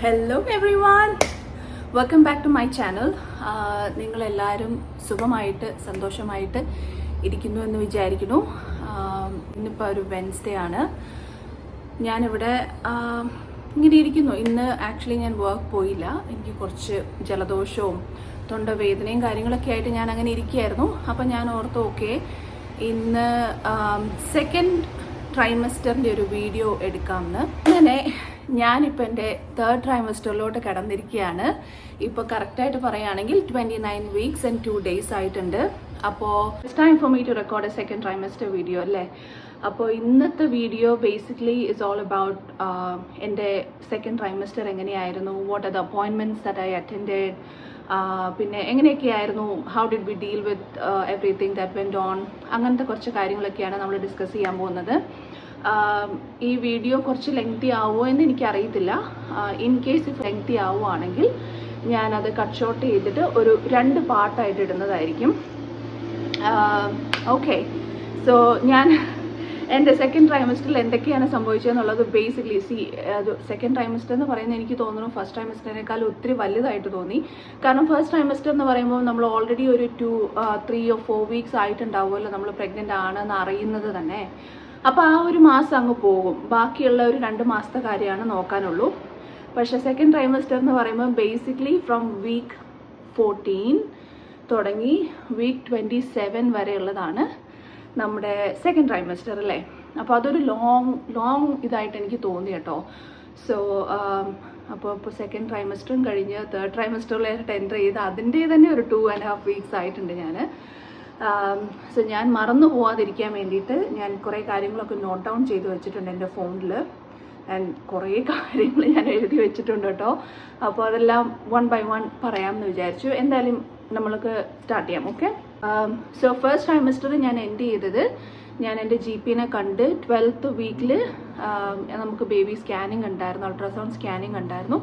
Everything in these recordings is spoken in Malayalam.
Hello everyone, welcome back to my channel. നിങ്ങളെല്ലാവരും സുഖമായിട്ട് സന്തോഷമായിട്ട് ഇരിക്കുന്നു എന്ന് വിചാരിക്കുന്നു. ഇന്നിപ്പോൾ ഒരു വെൻസ്ഡേ ആണ്. ഞാനിവിടെ ഇങ്ങനെ ഇരിക്കുന്നു. ഇന്ന് ആക്ച്വലി ഞാൻ വർക്ക് പോയില്ല. എനിക്ക് കുറച്ച് ജലദോഷവും തൊണ്ടവേദനയും കാര്യങ്ങളൊക്കെ ആയിട്ട് ഞാൻ അങ്ങനെ ഇരിക്കുകയായിരുന്നു. അപ്പം ഞാൻ ഓർത്തു ഓക്കെ ഇന്ന് സെക്കൻഡ് ട്രൈമസ്റ്ററിൻ്റെ ഒരു വീഡിയോ എടുക്കാമെന്ന്. അങ്ങനെ ഞാനിപ്പോൾ എൻ്റെ തേർഡ് ട്രൈമസ്റ്ററിലോട്ട് കടന്നിരിക്കുകയാണ്. ഇപ്പോൾ കറക്റ്റായിട്ട് പറയുകയാണെങ്കിൽ 29 weeks and 2 days ആയിട്ടുണ്ട്. അപ്പോൾ it's time for me to record a second trimester video അല്ലേ. അപ്പോൾ ഇന്നത്തെ video basically is all about എൻ്റെ സെക്കൻഡ് ട്രൈമസ്റ്റർ എങ്ങനെയായിരുന്നു, what are the appointments that I attended, പിന്നെ എങ്ങനെയൊക്കെയായിരുന്നു, how did we deal with everything that went on, അങ്ങനത്തെ കുറച്ച് കാര്യങ്ങളൊക്കെയാണ് നമ്മൾ ഡിസ്കസ് ചെയ്യാൻ പോകുന്നത്. ഈ വീഡിയോ കുറച്ച് ലെങ്തി ആവുമോ എന്ന് എനിക്കറിയത്തില്ല. ഇൻ കേസ് ഇഫ് ലെങ്തി ആവുകയാണെങ്കിൽ ഞാനത് കട്ട് ഷോർട്ട് ചെയ്തിട്ട് ഒരു 2 പാർട്ടായിട്ട് ഇടുന്നതായിരിക്കും. ഓക്കെ, സോ ഞാൻ എൻ്റെ സെക്കൻഡ് ട്രൈമസ്റ്ററിൽ എന്തൊക്കെയാണ് സംഭവിച്ചതെന്നുള്ളത് ബേസിക്കലി അത് സെക്കൻഡ് ട്രൈമസ്റ്റർ എന്ന് പറയുന്നത് എനിക്ക് തോന്നുന്നു ഫസ്റ്റ് ട്രൈമസ്റ്ററിനേക്കാൾ ഒത്തിരി വലുതായിട്ട് തോന്നി. കാരണം ഫസ്റ്റ് ട്രൈമസ്റ്റർ എന്ന് പറയുമ്പോൾ നമ്മൾ ഓൾറെഡി ഒരു 3 or 4 weeks ആയിട്ടുണ്ടാവുമല്ലോ നമ്മൾ പ്രഗ്നൻ്റ് ആണെന്ന് അറിയുന്നത് തന്നെ. അപ്പോൾ ആ ഒരു മാസം അങ്ങ് പോകും, ബാക്കിയുള്ള ഒരു 2 മാസത്തെ കാര്യമാണ് നോക്കാനുള്ളൂ. പക്ഷേ സെക്കൻഡ് ട്രൈമസ്റ്റർ എന്ന് പറയുമ്പോൾ ബേസിക്കലി ഫ്രം വീക്ക് 14 തുടങ്ങി വീക്ക് 27 വരെയുള്ളതാണ് നമ്മുടെ സെക്കൻഡ് ട്രൈമസ്റ്റർ അല്ലേ. അപ്പോൾ അതൊരു ലോങ് ഇതായിട്ട് എനിക്ക് തോന്നി കേട്ടോ. സോ അപ്പോൾ സെക്കൻഡ് ട്രൈമസ്റ്ററും കഴിഞ്ഞ് തേർഡ് ട്രൈമസ്റ്ററിലായിട്ട് എൻ്റർ ചെയ്ത് അതിൻ്റെ തന്നെ ഒരു 2.5 weeks ആയിട്ടുണ്ട് ഞാൻ. സോ ഞാൻ മറന്നു പോവാതിരിക്കാൻ വേണ്ടിയിട്ട് ഞാൻ കുറേ കാര്യങ്ങളൊക്കെ നോട്ട് ഡൗൺ ചെയ്ത് വെച്ചിട്ടുണ്ട് എൻ്റെ ഫോണിൽ. ആൻഡ് കുറേ കാര്യങ്ങൾ ഞാൻ എഴുതി വെച്ചിട്ടുണ്ട് കേട്ടോ. അപ്പോൾ അതെല്ലാം 1 by 1 പറയാമെന്ന് വിചാരിച്ചു. എന്തായാലും നമ്മൾക്ക് സ്റ്റാർട്ട് ചെയ്യാം. ഓക്കെ, സോ ഫസ്റ്റ് ട്രൈമസ്റ്റർ ഞാൻ എൻഡ് ചെയ്തത് ഞാൻ എൻ്റെ GP-നെ കണ്ട് 12th വീക്കിൽ നമുക്ക് ബേബി സ്കാനിങ് ഉണ്ടായിരുന്നു, അൾട്രാസൗണ്ട് സ്കാനിങ് ഉണ്ടായിരുന്നു.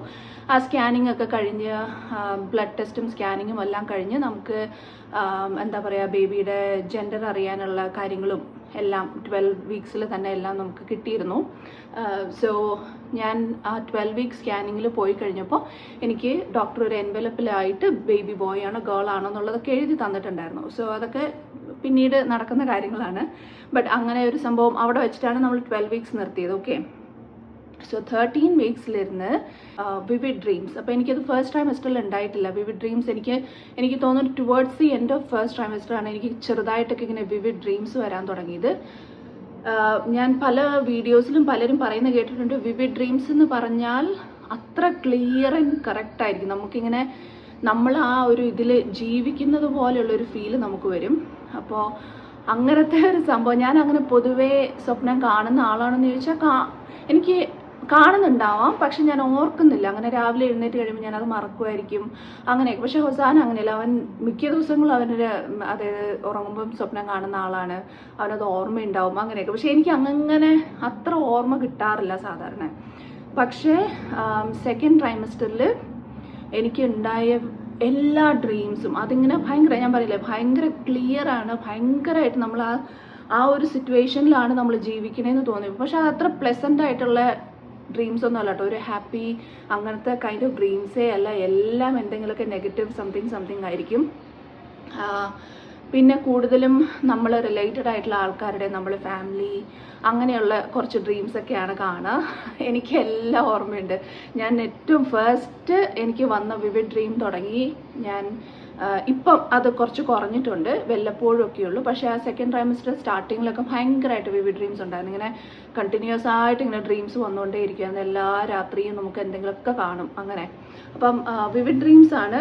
ആ സ്കാനിങ് ഒക്കെ കഴിഞ്ഞ് ബ്ലഡ് ടെസ്റ്റും സ്കാനിങ്ങും എല്ലാം കഴിഞ്ഞ് നമുക്ക് എന്താ പറയുക ബേബിയുടെ ജെൻഡർ അറിയാനുള്ള കാര്യങ്ങളും എല്ലാം 12 weeks തന്നെ എല്ലാം നമുക്ക് കിട്ടിയിരുന്നു. സോ ഞാൻ ആ 12 week സ്കാനിങ്ങിൽ പോയി കഴിഞ്ഞപ്പോൾ എനിക്ക് ഡോക്ടർ ഒരു എൻവലപ്പിലായിട്ട് ബേബി ബോയ് ആണോ ഗേൾ ആണോ എന്നുള്ളതൊക്കെ എഴുതി തന്നിട്ടുണ്ടായിരുന്നു. സോ അതൊക്കെ പിന്നീട് നടക്കുന്ന കാര്യങ്ങളാണ്. ബട്ട് അങ്ങനെ ഒരു സംഭവം അവിടെ വെച്ചിട്ടാണ് നമ്മൾ 12 weeks നിർത്തിയത്. ഓക്കെ, സോ 13 weeksലിരുന്ന് വിവിഡ് ഡ്രീംസ്. അപ്പോൾ എനിക്കത് ഫസ്റ്റ് ട്രൈമസ്റ്ററിൽ ഉണ്ടായിട്ടില്ല. വിവിഡ് ഡ്രീംസ് എനിക്ക് തോന്നുന്നു towards the end of first ട്രൈമസ്റ്ററാണ് എനിക്ക് ചെറുതായിട്ടൊക്കെ ഇങ്ങനെ വിവിഡ് ഡ്രീംസ് വരാൻ തുടങ്ങിയത്. ഞാൻ പല വീഡിയോസിലും പലരും പറയുന്നത് കേട്ടിട്ടുണ്ട്, വിവിഡ് ഡ്രീംസ് എന്ന് പറഞ്ഞാൽ അത്ര ക്ലിയർ ആൻഡ് കറക്റ്റ് ആയിരിക്കും, നമുക്കിങ്ങനെ നമ്മൾ ആ ഒരു ഇതിൽ ജീവിക്കുന്നത് പോലെയുള്ളൊരു ഫീല് നമുക്ക് വരും. അപ്പോൾ അങ്ങനത്തെ ഒരു സംഭവം ഞാൻ അങ്ങനെ പൊതുവേ സ്വപ്നം കാണുന്ന ആളാണെന്ന് ചോദിച്ചാൽ എനിക്ക് കാണുന്നുണ്ടാവാം, പക്ഷെ ഞാൻ ഓർക്കുന്നില്ല. അങ്ങനെ രാവിലെ എഴുന്നേറ്റ് കഴിയുമ്പോൾ ഞാനത് മറക്കുമായിരിക്കും അങ്ങനെയൊക്കെ. പക്ഷെ ഹൊസാൻ അങ്ങനെയല്ല, അവൻ മിക്ക ദിവസങ്ങളും അവൻ്റെ അതായത് ഉറങ്ങുമ്പം സ്വപ്നം കാണുന്ന ആളാണ്, അവനത് ഓർമ്മയുണ്ടാവും അങ്ങനെയൊക്കെ. പക്ഷെ എനിക്ക് അങ്ങനെ അത്ര ഓർമ്മ കിട്ടാറില്ല സാധാരണ. പക്ഷേ സെക്കൻഡ് ട്രൈമസ്റ്ററിൽ എനിക്ക് ഉണ്ടായ എല്ലാ ഡ്രീംസും അതിങ്ങനെ ഭയങ്കര, ഞാൻ പറയില്ലേ, ഭയങ്കര ക്ലിയർ ആണ്, ഭയങ്കരമായിട്ട് നമ്മൾ ആ ഒരു സിറ്റുവേഷനിലാണ് നമ്മൾ ജീവിക്കണേന്ന് തോന്നി. പക്ഷെ അത് അത്ര പ്ലസൻ്റ് ആയിട്ടുള്ള ഡ്രീംസ് ഒന്നും അല്ല കേട്ടോ. ഒരു ഹാപ്പി അങ്ങനത്തെ കൈൻഡ് ഓഫ് ഡ്രീംസേ അല്ല, എല്ലാം എന്തെങ്കിലുമൊക്കെ നെഗറ്റീവ് സംതിങ് ആയിരിക്കും. പിന്നെ കൂടുതലും നമ്മൾ റിലേറ്റഡ് ആയിട്ടുള്ള ആൾക്കാരുടെ, നമ്മൾ ഫാമിലി അങ്ങനെയുള്ള കുറച്ച് ഡ്രീംസൊക്കെയാണ് കാണുക. എനിക്ക് എല്ലാം ഓർമ്മയുണ്ട്. ഞാൻ ഏറ്റവും ഫസ്റ്റ് എനിക്ക് വന്ന വിവിഡ് ഡ്രീം തുടങ്ങി ഞാൻ ഇപ്പം അത് കുറച്ച് കുറഞ്ഞിട്ടുണ്ട്, വല്ലപ്പോഴും ഒക്കെ ഉള്ളൂ. പക്ഷേ ആ സെക്കൻഡ് ട്രൈമസ്റ്റർ സ്റ്റാർട്ടിങ്ങിലൊക്കെ ഭയങ്കരമായിട്ട് വിവിഡ് ഡ്രീംസ് ഉണ്ടായിരുന്നു. ഇങ്ങനെ കണ്ടിന്യൂസ് ആയിട്ട് ഇങ്ങനെ ഡ്രീംസ് വന്നുകൊണ്ടേ ഇരിക്കുകയാണ്, എല്ലാ രാത്രിയും നമുക്ക് എന്തെങ്കിലുമൊക്കെ കാണും അങ്ങനെ. അപ്പം വിവിഡ് ഡ്രീംസ് ആണ്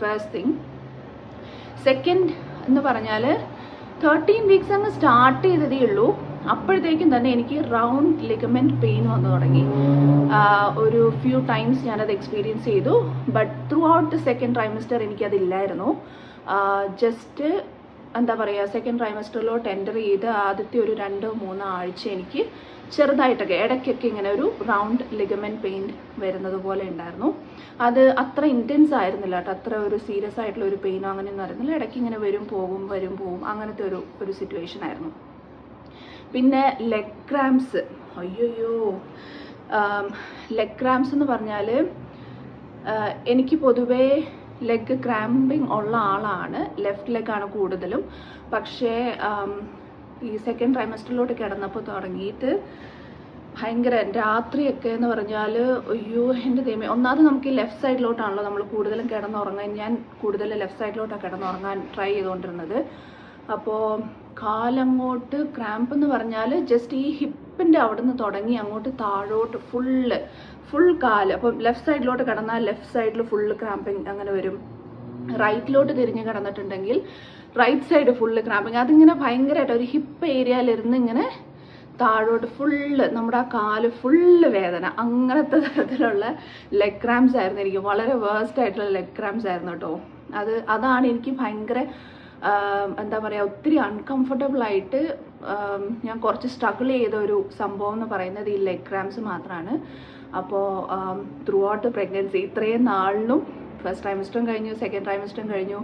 ഫസ്റ്റ് തിങ്. സെക്കൻഡ് എന്ന് പറഞ്ഞാൽ 13 weeks അങ്ങ് സ്റ്റാർട്ട് ചെയ്തതേ ഉള്ളൂ, അപ്പോഴത്തേക്കും തന്നെ എനിക്ക് റൗണ്ട് ലിഗമെൻറ്റ് പെയിൻ വന്നു തുടങ്ങി. ഒരു ഫ്യൂ ടൈംസ് ഞാനത് എക്സ്പീരിയൻസ് ചെയ്തു. But throughout the second trimester എനിക്കതില്ലായിരുന്നു. ജസ്റ്റ് എന്താ പറയുക, സെക്കൻഡ് ട്രൈമസ്റ്ററിലോട്ട് എൻ്റർ ചെയ്ത് ആദ്യത്തെ ഒരു 2-3 ആഴ്ച എനിക്ക് ചെറുതായിട്ടൊക്കെ ഇടയ്ക്കൊക്കെ ഇങ്ങനെ ഒരു റൗണ്ട് ലിഗമെൻറ്റ് പെയിൻ വരുന്നത് പോലെ ഉണ്ടായിരുന്നു. അത് അത്ര ഇൻറ്റൻസ് ആയിരുന്നില്ല കേട്ടോ, അത്ര ഒരു സീരിയസ് ആയിട്ടുള്ള ഒരു പെയിനോ അങ്ങനെയൊന്നും ആയിരുന്നില്ല. ഇടയ്ക്ക് ഇങ്ങനെ വരും പോവും അങ്ങനത്തെ ഒരു സിറ്റുവേഷൻ ആയിരുന്നു. പിന്നെ ലെഗ് ക്രാംസ്, അയ്യോ ലെഗ് ക്രാംസ് എന്ന് പറഞ്ഞാൽ എനിക്ക് പൊതുവേ ലെഗ് ക്രാമ്പിങ് ഉള്ള ആളാണ്, ലെഫ്റ്റ് ലെഗാണ് കൂടുതലും. പക്ഷേ ഈ സെക്കൻഡ് ട്രൈമസ്റ്ററിലോട്ട് കിടന്നപ്പോൾ തുടങ്ങിയിട്ട് ഭയങ്കര രാത്രിയൊക്കെ എന്ന് പറഞ്ഞാൽ അയ്യോ എൻ്റെ ദൈവമേ. ഒന്നാമത് നമുക്ക് ഈ ലെഫ്റ്റ് സൈഡിലോട്ടാണല്ലോ നമ്മൾ കൂടുതലും കിടന്നുറങ്ങാൻ, ഞാൻ കൂടുതൽ ലെഫ്റ്റ് സൈഡിലോട്ടാണ് കിടന്നുറങ്ങാൻ ട്രൈ ചെയ്തുകൊണ്ടിരുന്നത്. അപ്പോൾ കാലങ്ങോട്ട് ക്രാമ്പ് എന്ന് പറഞ്ഞാൽ ജസ്റ്റ് ഈ ഹിപ്പിൻ്റെ അവിടെ നിന്ന് തുടങ്ങി അങ്ങോട്ട് താഴോട്ട് ഫുൾ കാല്. അപ്പം ലെഫ്റ്റ് സൈഡിലോട്ട് കിടന്നാൽ ലെഫ്റ്റ് സൈഡിൽ ഫുള്ള് ക്രാമ്പിങ് അങ്ങനെ വരും. റൈറ്റിലോട്ട് തിരിഞ്ഞ് കിടന്നിട്ടുണ്ടെങ്കിൽ റൈറ്റ് സൈഡ് ഫുള്ള് ക്രാമ്പിങ്. അതിങ്ങനെ ഭയങ്കരമായിട്ട് ഒരു ഹിപ്പ് ഏരിയയിലിരുന്ന് ഇങ്ങനെ താഴോട്ട് നമ്മുടെ ആ കാല് ഫുള്ള് വേദന, അങ്ങനത്തെ തരത്തിലുള്ള ലെഗ് ക്രാംസ് ആയിരുന്നു എനിക്ക്. വളരെ വേഴ്സ്റ്റ് ആയിട്ടുള്ള ലെഗ് ക്രാംസ് ആയിരുന്നു കേട്ടോ. അതാണ് എനിക്ക് ഭയങ്കര എന്താ പറയുക, ഒത്തിരി അൺകംഫർട്ടബിൾ ആയിട്ട് ഞാൻ കുറച്ച് സ്ട്രഗിൾ ചെയ്ത ഒരു സംഭവം എന്ന് പറയുന്നത് ഈ ലെഗ് ക്രാംസ് മാത്രമാണ്. അപ്പോൾ ത്രൂ ഔട്ട് പ്രഗ്നൻസി ഇത്രയും നാളിലും ഫസ്റ്റ് ട്രൈമസ്റ്ററും കഴിഞ്ഞു, സെക്കൻഡ് ട്രൈമസ്റ്ററും കഴിഞ്ഞു,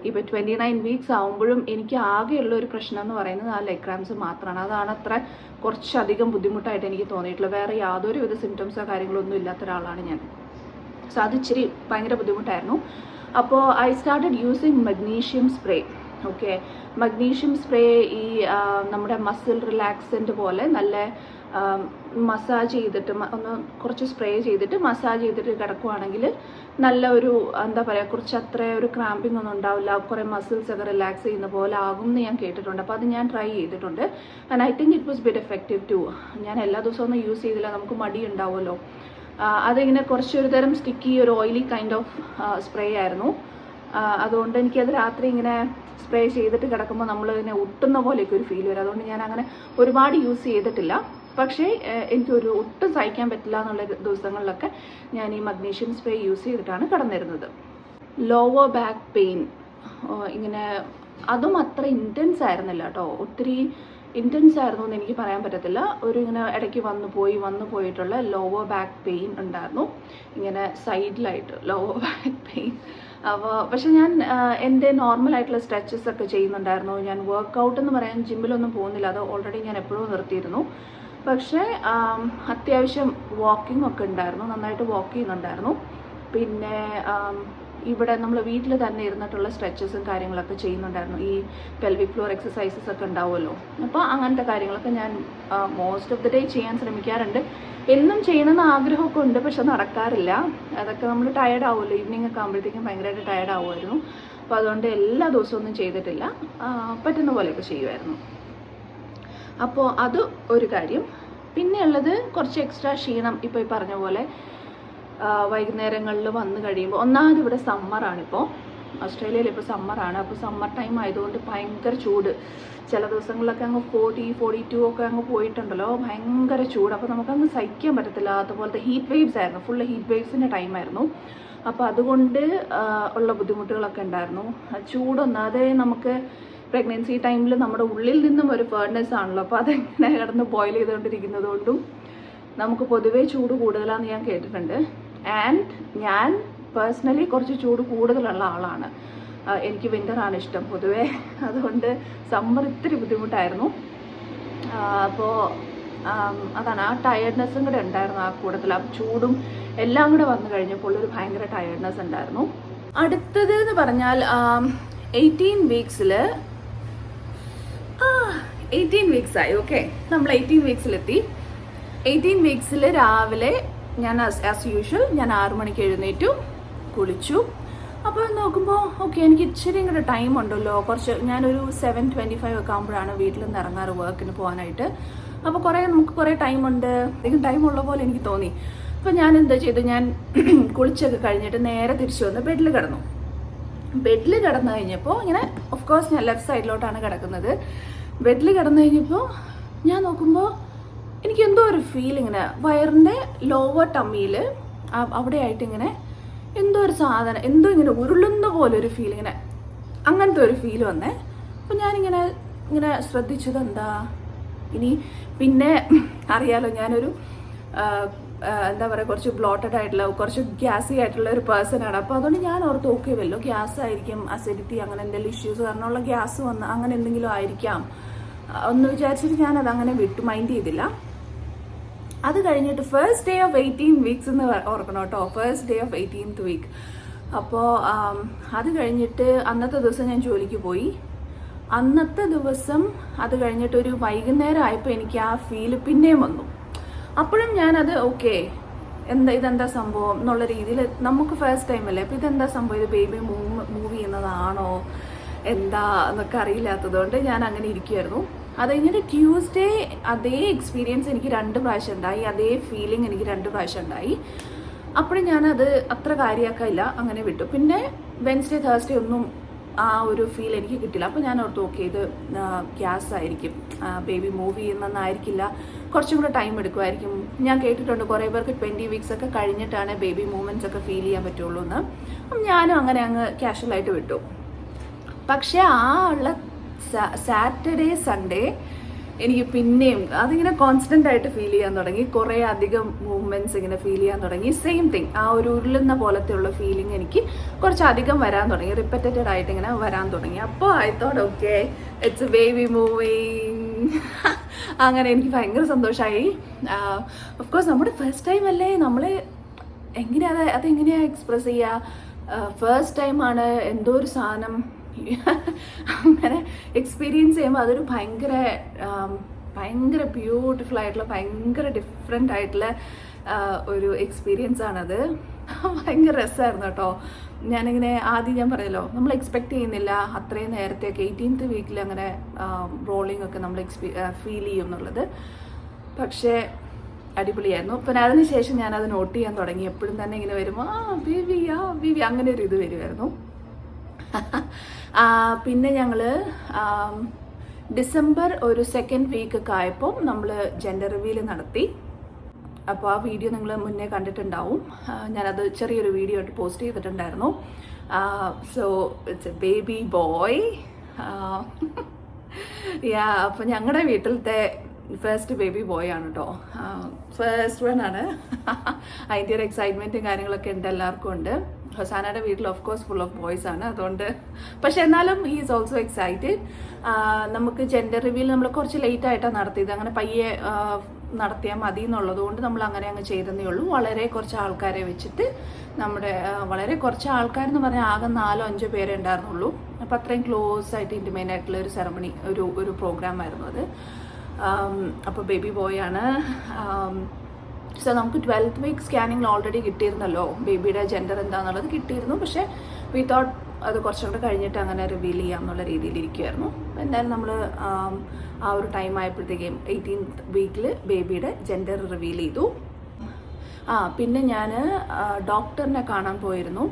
ഇപ്പോൾ 29 വീക്സ് ആകുമ്പോഴും എനിക്ക് ആകെയുള്ള ഒരു പ്രശ്നം എന്ന് പറയുന്നത് ആ ലെഗ് ക്രാംസ് മാത്രമാണ്. അതാണ് അത്ര കുറച്ചധികം ബുദ്ധിമുട്ടായിട്ട് എനിക്ക് തോന്നിയിട്ടുള്ളത്. വേറെ യാതൊരു വിധ സിംറ്റംസോ കാര്യങ്ങളോ ഒന്നും ഇല്ലാത്ത ഒരാളാണ് ഞാൻ. സോ അത് ഇച്ചിരി ഭയങ്കര ബുദ്ധിമുട്ടായിരുന്നു. അപ്പോൾ I started using magnesium spray. Okay, magnesium spray ഈ നമ്മുടെ മസിൽ റിലാക്സൻ്റ് പോലെ നല്ല മസാജ് ചെയ്തിട്ട് ഒന്ന് കുറച്ച് സ്പ്രേ ചെയ്തിട്ട് മസാജ് ചെയ്തിട്ട് കിടക്കുവാണെങ്കിൽ നല്ല ഒരു എന്താ പറയുക, കുറച്ച് അത്ര ഒരു ക്രാമ്പിംഗ് ഒന്നും ഉണ്ടാവില്ല, കുറേ മസിൽസ് ഒക്കെ റിലാക്സ് ചെയ്യുന്ന പോലെ ആകും എന്ന് ഞാൻ കേട്ടിട്ടുണ്ട്. അപ്പോൾ അത് ഞാൻ ട്രൈ ചെയ്തിട്ടുണ്ട്. And I think it was bit effective too. ഞാൻ എല്ലാ ദിവസവും ഒന്നും യൂസ് ചെയ്തില്ല, നമുക്ക് മടി ഉണ്ടാവുമല്ലോ. അതിങ്ങനെ കുറച്ചൊരു തരം സ്റ്റിക്കി ഒരു ഓയിലി കൈൻഡ് ഓഫ് സ്പ്രേ ആയിരുന്നു. അതുകൊണ്ട് എനിക്കത് രാത്രി ഇങ്ങനെ സ്പ്രേ ചെയ്തിട്ട് കിടക്കുമ്പോൾ നമ്മൾ ഇങ്ങനെ ഒട്ടുന്ന പോലെയൊക്കെ ഒരു ഫീൽ വരും. അതുകൊണ്ട് ഞാൻ അങ്ങനെ ഒരുപാട് യൂസ് ചെയ്തിട്ടില്ല. പക്ഷേ എനിക്കൊരു ഒട്ടും സഹിക്കാൻ പറ്റില്ല എന്നുള്ള ദിവസങ്ങളിലൊക്കെ ഞാൻ ഈ മഗ്നീഷ്യം സ്പ്രേ യൂസ് ചെയ്തിട്ടാണ് കിടന്നിരുന്നത്. ലോവർ ബാക്ക് പെയിൻ ഇങ്ങനെ അതും അത്ര ഇൻറ്റൻസ് ആയിരുന്നില്ല കേട്ടോ, ഒത്തിരി ഇൻറ്റൻസ് ആയിരുന്നു എന്ന് എനിക്ക് പറയാൻ പറ്റത്തില്ല. ഒരു ഇങ്ങനെ ഇടയ്ക്ക് വന്നു പോയിട്ടുള്ള ലോവർ ബാക്ക് പെയിൻ ഉണ്ടായിരുന്നു, ഇങ്ങനെ സൈഡിലായിട്ട് ലോവർ ബാക്ക് പെയിൻ. അപ്പോൾ പക്ഷെ ഞാൻ എൻ്റെ നോർമലായിട്ടുള്ള സ്ട്രെച്ചസ് ഒക്കെ ചെയ്യുന്നുണ്ടായിരുന്നു. ഞാൻ വർക്കൗട്ട് എന്ന് പറയാൻ ജിമ്മിലൊന്നും പോകുന്നില്ല, അത് ഓൾറെഡി ഞാൻ എപ്പോഴും നിർത്തിയിരുന്നു. പക്ഷേ അത്യാവശ്യം വാക്കിംഗ് ഒക്കെ ഉണ്ടായിരുന്നു, നന്നായിട്ട് വാക്ക് ചെയ്യുന്നുണ്ടായിരുന്നു. പിന്നെ ഇവിടെ നമ്മൾ വീട്ടിൽ തന്നെ ഇരുന്നിട്ടുള്ള സ്ട്രെച്ചസും കാര്യങ്ങളൊക്കെ ചെയ്യുന്നുണ്ടായിരുന്നു. ഈ പെൽവിക് ഫ്ലോർ എക്സസൈസസ് ഒക്കെ ഉണ്ടാവുമല്ലോ, അപ്പോൾ അങ്ങനത്തെ കാര്യങ്ങളൊക്കെ ഞാൻ മോസ്റ്റ് ഓഫ് ദി ഡേ ചെയ്യാൻ ശ്രമിക്കാറുണ്ട്. എന്നും ചെയ്യണമെന്ന് ആഗ്രഹമൊക്കെ ഉണ്ട്, പക്ഷെ നടക്കാറില്ല. അതൊക്കെ നമ്മൾ ടയേർഡ് ആവുമല്ലോ, ഈവനിങ് ഒക്കെ ആകുമ്പോഴത്തേക്കും ഭയങ്കരമായിട്ട് ടയേർഡ് ആവുമായിരുന്നു. അപ്പോൾ അതുകൊണ്ട് എല്ലാ ദിവസവും ഒന്നും ചെയ്തിട്ടില്ല, പറ്റുന്ന പോലെയൊക്കെ ചെയ്യുമായിരുന്നു. അപ്പോൾ അത് ഒരു കാര്യം. പിന്നെയുള്ളത് കുറച്ച് എക്സ്ട്രാ ക്ഷീണം. ഇപ്പോൾ ഈ പറഞ്ഞ പോലെ വൈകുന്നേരങ്ങളിൽ വന്നു കഴിയുമ്പോൾ, ഒന്നാമത് ഇവിടെ സമ്മറാണിപ്പോൾ, ഓസ്ട്രേലിയയിൽ ഇപ്പോൾ സമ്മറാണ്. അപ്പോൾ സമ്മർ ടൈം ആയതുകൊണ്ട് ഭയങ്കര ചൂട്. ചില ദിവസങ്ങളിലൊക്കെ അങ്ങ് 40-42 ഒക്കെ അങ്ങ് പോയിട്ടുണ്ടല്ലോ, ഭയങ്കര ചൂട്. അപ്പോൾ നമുക്കങ്ങ് സഹിക്കാൻ പറ്റത്തില്ല. അതുപോലത്തെ ഹീറ്റ് വേവ്സ് ആയിരുന്നു, ഫുള്ള് ഹീറ്റ് വേവ്സിൻ്റെ ടൈമായിരുന്നു. അപ്പോൾ അതുകൊണ്ട് ഉള്ള ബുദ്ധിമുട്ടുകളൊക്കെ ഉണ്ടായിരുന്നു. ചൂടൊന്നാതെ നമുക്ക് പ്രഗ്നൻസി ടൈമിൽ നമ്മുടെ ഉള്ളിൽ നിന്നും ഒരു ഫേർനെസ് ആണല്ലോ, അപ്പോൾ അതെങ്ങനെ കിടന്ന് ബോയിൽ ചെയ്തുകൊണ്ടിരിക്കുന്നത് കൊണ്ടും നമുക്ക് പൊതുവേ ചൂട് കൂടുതലാണെന്ന് ഞാൻ കേട്ടിട്ടുണ്ട്. ആൻഡ് ഞാൻ പേഴ്സണലി കുറച്ച് ചൂട് കൂടുതലുള്ള ആളാണ്. എനിക്ക് വിൻ്ററാണ് ഇഷ്ടം പൊതുവേ, അതുകൊണ്ട് സമ്മർ ഇത്തിരി ബുദ്ധിമുട്ടായിരുന്നു. അപ്പോൾ അതാണ്, ആ ടയർഡ്നെസ്സും കൂടെ ഉണ്ടായിരുന്നു ആ കൂട്ടത്തിൽ. ആ ചൂടും എല്ലാം കൂടെ വന്നു കഴിഞ്ഞപ്പോൾ ഒരു ഭയങ്കര ടയർഡ്നെസ് ഉണ്ടായിരുന്നു. അടുത്തത് എന്ന് പറഞ്ഞാൽ 18 വീക്സായി. ഓക്കെ, നമ്മൾ 18 വീക്സിലെത്തി. 18 വീക്സിൽ രാവിലെ ഞാൻ ആസ് യൂഷ്വൽ ഞാൻ 6 മണിക്ക് എഴുന്നേറ്റു, കുളിച്ചു. അപ്പോൾ നോക്കുമ്പോൾ ഓക്കെ, എനിക്ക് ഇച്ചിരി കൂടെ ടൈം ഉണ്ടല്ലോ. ഞാനൊരു 7:25 ഒക്കെ ആകുമ്പോഴാണ് വീട്ടിൽ നിന്ന് ഇറങ്ങാറ് വർക്കിന് പോകാനായിട്ട്. അപ്പോൾ നമുക്ക് കുറേ ടൈമുണ്ട്, അധികം ടൈമുള്ള പോലെ എനിക്ക് തോന്നി. അപ്പോൾ ഞാൻ എന്താ ചെയ്തു, ഞാൻ കുളിച്ചൊക്കെ കഴിഞ്ഞിട്ട് നേരെ തിരിച്ചു വന്ന് ബെഡിൽ കിടന്നു. ബെഡിൽ കിടന്നു കഴിഞ്ഞപ്പോൾ ഇങ്ങനെ, ഓഫ് കോഴ്സ് ഞാൻ ലെഫ്റ്റ് സൈഡിലോട്ടാണ് കിടക്കുന്നത്. ബെഡിൽ കിടന്നു കഴിഞ്ഞപ്പോൾ ഞാൻ നോക്കുമ്പോൾ എനിക്ക് എന്തോ ഒരു ഫീൽ, ഇങ്ങനെ വയറിൻ്റെ ലോവർ ടമ്മിയിൽ അവിടെയായിട്ട് ഇങ്ങനെ എന്തോ ഒരു സാധനം, എന്തോ ഇങ്ങനെ ഉരുളുന്ന പോലെ ഒരു ഫീൽ, ഇങ്ങനെ അങ്ങനത്തെ ഒരു ഫീൽ വന്നേ. അപ്പം ഞാനിങ്ങനെ ശ്രദ്ധിച്ചത് എന്താ ഇനി. പിന്നെ അറിയാലോ, ഞാനൊരു എന്താ പറയുക, കുറച്ച് ബ്ലോട്ടഡ് ആയിട്ടുള്ള, കുറച്ച് ഗ്യാസി ആയിട്ടുള്ള ഒരു പേഴ്സണാണ്. അപ്പോൾ അതുകൊണ്ട് ഞാൻ ഓർത്ത് ഓക്കെ വല്ലോ ഗ്യാസ് ആയിരിക്കും, അസിഡിറ്റി അങ്ങനെ എന്തെങ്കിലും ഇഷ്യൂസ് കാരണമുള്ള ഗ്യാസ് വന്ന് അങ്ങനെ എന്തെങ്കിലും ആയിരിക്കാം ഒന്ന് വിചാരിച്ചിട്ട് ഞാനത് അങ്ങനെ മൈൻഡ് ചെയ്തില്ല. അത് കഴിഞ്ഞിട്ട് ഫസ്റ്റ് ഡേ ഓഫ് 18 വീക്സ് എന്ന് ഓർക്കണം കേട്ടോ, first day of 18th week. അപ്പോൾ അത് കഴിഞ്ഞിട്ട് അന്നത്തെ ദിവസം ഞാൻ ജോലിക്ക് പോയി. അന്നത്തെ ദിവസം അത് കഴിഞ്ഞിട്ട് ഒരു വൈകുന്നേരം ആയപ്പോൾ എനിക്ക് ആ ഫീല് പിന്നെയും വന്നു. അപ്പോഴും ഞാനത് ഓക്കെ ഇതെന്താ സംഭവം എന്നുള്ള രീതിയിൽ, നമുക്ക് ഫസ്റ്റ് ടൈം അല്ലേ, അപ്പോൾ ഇതെന്താ സംഭവം, ഇത് ബേബി മൂവ് ചെയ്യുന്നതാണോ എന്താ എന്നൊക്കെ അറിയില്ലാത്തതുകൊണ്ട് ഞാൻ അങ്ങനെ ഇരിക്കുമായിരുന്നു. അത് കഴിഞ്ഞിട്ട് ട്യൂസ്ഡേ അതേ എക്സ്പീരിയൻസ് എനിക്ക് 2 പ്രാവശ്യം ഉണ്ടായി, അതേ ഫീലിംഗ് എനിക്ക് 2 പ്രാവശ്യം ഉണ്ടായി. അപ്പോഴും ഞാനത് അത്ര കാര്യമാക്കില്ല, അങ്ങനെ വിട്ടു. പിന്നെ വെൻസ്ഡേ തേഴ്സ്ഡേ ഒന്നും ആ ഒരു ഫീൽ എനിക്ക് കിട്ടില്ല. അപ്പോൾ ഞാൻ ഓർത്തു ഓക്കെ ഇത് ഗ്യാസ് ആയിരിക്കും, ബേബി മൂവ് ചെയ്യുന്നതെന്നായിരിക്കില്ല, കുറച്ചും കൂടെ ടൈം എടുക്കുമായിരിക്കും. ഞാൻ കേട്ടിട്ടുണ്ട് കുറേ പേർക്ക് 20 വീക്സ് ഒക്കെ കഴിഞ്ഞിട്ടാണ് ബേബി മൂവ്മെൻറ്റ്സ് ഒക്കെ ഫീൽ ചെയ്യാൻ പറ്റുള്ളൂ എന്ന്. അപ്പം ഞാനും അങ്ങനെ അങ്ങ് കാഷ്വലായിട്ട് വിട്ടു. പക്ഷേ ആ ഉള്ള സാറ്റർഡേ സൺഡേ എനിക്ക് പിന്നെയും അതിങ്ങനെ കോൺസ്റ്റൻ്റ് ആയിട്ട് ഫീൽ ചെയ്യാൻ തുടങ്ങി, കുറേ അധികം മൂവ്മെൻറ്റ്സ് ഇങ്ങനെ ഫീൽ ചെയ്യാൻ തുടങ്ങി. സെയിം തിങ്, ആ ഒരു ഉരുളുന്ന പോലത്തെ ഉള്ള ഫീലിംഗ് എനിക്ക് കുറച്ചധികം വരാൻ തുടങ്ങി, റിപ്പറ്റഡ് ആയിട്ട് ഇങ്ങനെ വരാൻ തുടങ്ങി. അപ്പോൾ I thought okay it's baby moving. അങ്ങനെ എനിക്ക് ഭയങ്കര സന്തോഷമായി. ഓഫ് കോഴ്സ് നമ്മുടെ ഫസ്റ്റ് ടൈം അല്ലേ, നമ്മൾ അതെങ്ങനെയാണ് എക്സ്പ്രസ് ചെയ്യുക, ഫസ്റ്റ് ടൈമാണ് എന്തോ ഒരു സാധനം അങ്ങനെ എക്സ്പീരിയൻസ് ചെയ്യുമ്പോൾ അതൊരു ഭയങ്കര ബ്യൂട്ടിഫുൾ ആയിട്ടുള്ള ഭയങ്കര ഡിഫറെൻ്റ് ആയിട്ടുള്ള ഒരു എക്സ്പീരിയൻസ് ആണത്. ഭയങ്കര രസമായിരുന്നു കേട്ടോ. ഞാനിങ്ങനെ ആദ്യം ഞാൻ പറഞ്ഞല്ലോ, നമ്മൾ എക്സ്പെക്ട് ചെയ്യുന്നില്ല അത്രയും നേരത്തെയൊക്കെ 18th വീക്കിൽ അങ്ങനെ റോളിംഗ് ഒക്കെ നമ്മൾ ഫീൽ ചെയ്യും എന്നുള്ളത്. പക്ഷേ അടിപൊളിയായിരുന്നു. പിന്നെ അതിനുശേഷം ഞാനത് നോട്ട് ചെയ്യാൻ തുടങ്ങി. എപ്പോഴും തന്നെ ഇങ്ങനെ വരുമ്പോൾ ബേബി അങ്ങനെ ഒരു ഇത് വരുമായിരുന്നു. പിന്നെ ഞങ്ങൾ ഡിസംബർ ഒരു 2nd വീക്കൊക്കെ ആയപ്പോൾ നമ്മൾ ജെൻഡർ റിവീൽ നടത്തി. അപ്പോൾ ആ വീഡിയോ നിങ്ങൾ മുന്നേ കണ്ടിട്ടുണ്ടാവും. ഞാനത് ചെറിയൊരു വീഡിയോ ആയിട്ട് പോസ്റ്റ് ചെയ്തിട്ടുണ്ടായിരുന്നു. So it's A baby boy. അപ്പോൾ ഞങ്ങളുടെ വീട്ടിലത്തെ ഫസ്റ്റ് ബേബി ബോയ് ആണ് കേട്ടോ, ഫസ്റ്റ് വൺ ആണ്. അതിൻ്റെ ഒരു എക്സൈറ്റ്മെൻറ്റും കാര്യങ്ങളൊക്കെ ഉണ്ട്, എല്ലാവർക്കും ഉണ്ട്. ഹൊസാനയുടെ വീട്ടിൽ of course full of boys ആണ്, അതുകൊണ്ട്. പക്ഷെ എന്നാലും ഹീ ഈസ് ഓൾസോ എക്സൈറ്റഡ്. നമുക്ക് ജെൻഡർ റിവീൽ നമ്മൾ കുറച്ച് ലേറ്റ് ആയിട്ടാണ് നടത്തിയത്, അങ്ങനെ പയ്യെ നടത്തിയാൽ മതി എന്നുള്ളത് കൊണ്ട് നമ്മൾ അങ്ങനെ അങ്ങ് ചെയ്തതേ ഉള്ളൂ. വളരെ കുറച്ച് ആൾക്കാരെ വെച്ചിട്ട് വളരെ കുറച്ച് ആൾക്കാരെന്ന് പറഞ്ഞാൽ ആകെ 4-5 പേരെ ഉണ്ടായിരുന്നുള്ളൂ. അപ്പോൾ അത്രയും ക്ലോസ് ആയിട്ട് ഇൻറ്റിമേറ്റ് ആയിട്ടുള്ള ഒരു സെറമണി, ഒരു പ്രോഗ്രാം ആയിരുന്നു അത്. അപ്പോൾ ബേബി ബോയ് ആണ്. സോ നമുക്ക് 12th വീക്ക് സ്കാനിങ്ങിൽ ഓൾറെഡി കിട്ടിയിരുന്നല്ലോ, ബേബിയുടെ ജെൻഡർ എന്താണെന്നുള്ളത് കിട്ടിയിരുന്നു. പക്ഷേ വി തോട്ട് അത് കുറച്ചും കൂടെ കഴിഞ്ഞിട്ട് അങ്ങനെ റിവീൽ ചെയ്യാം എന്നുള്ള രീതിയിലിരിക്കുമായിരുന്നു. എന്തായാലും നമ്മൾ ആ ഒരു ടൈം ആയപ്പോഴത്തേക്കും 18th വീക്കിൽ ബേബിയുടെ ജെൻഡർ റിവീൽ ചെയ്തു. പിന്നെ ഞാൻ ഡോക്ടറിനെ കാണാൻ പോയിരുന്നു.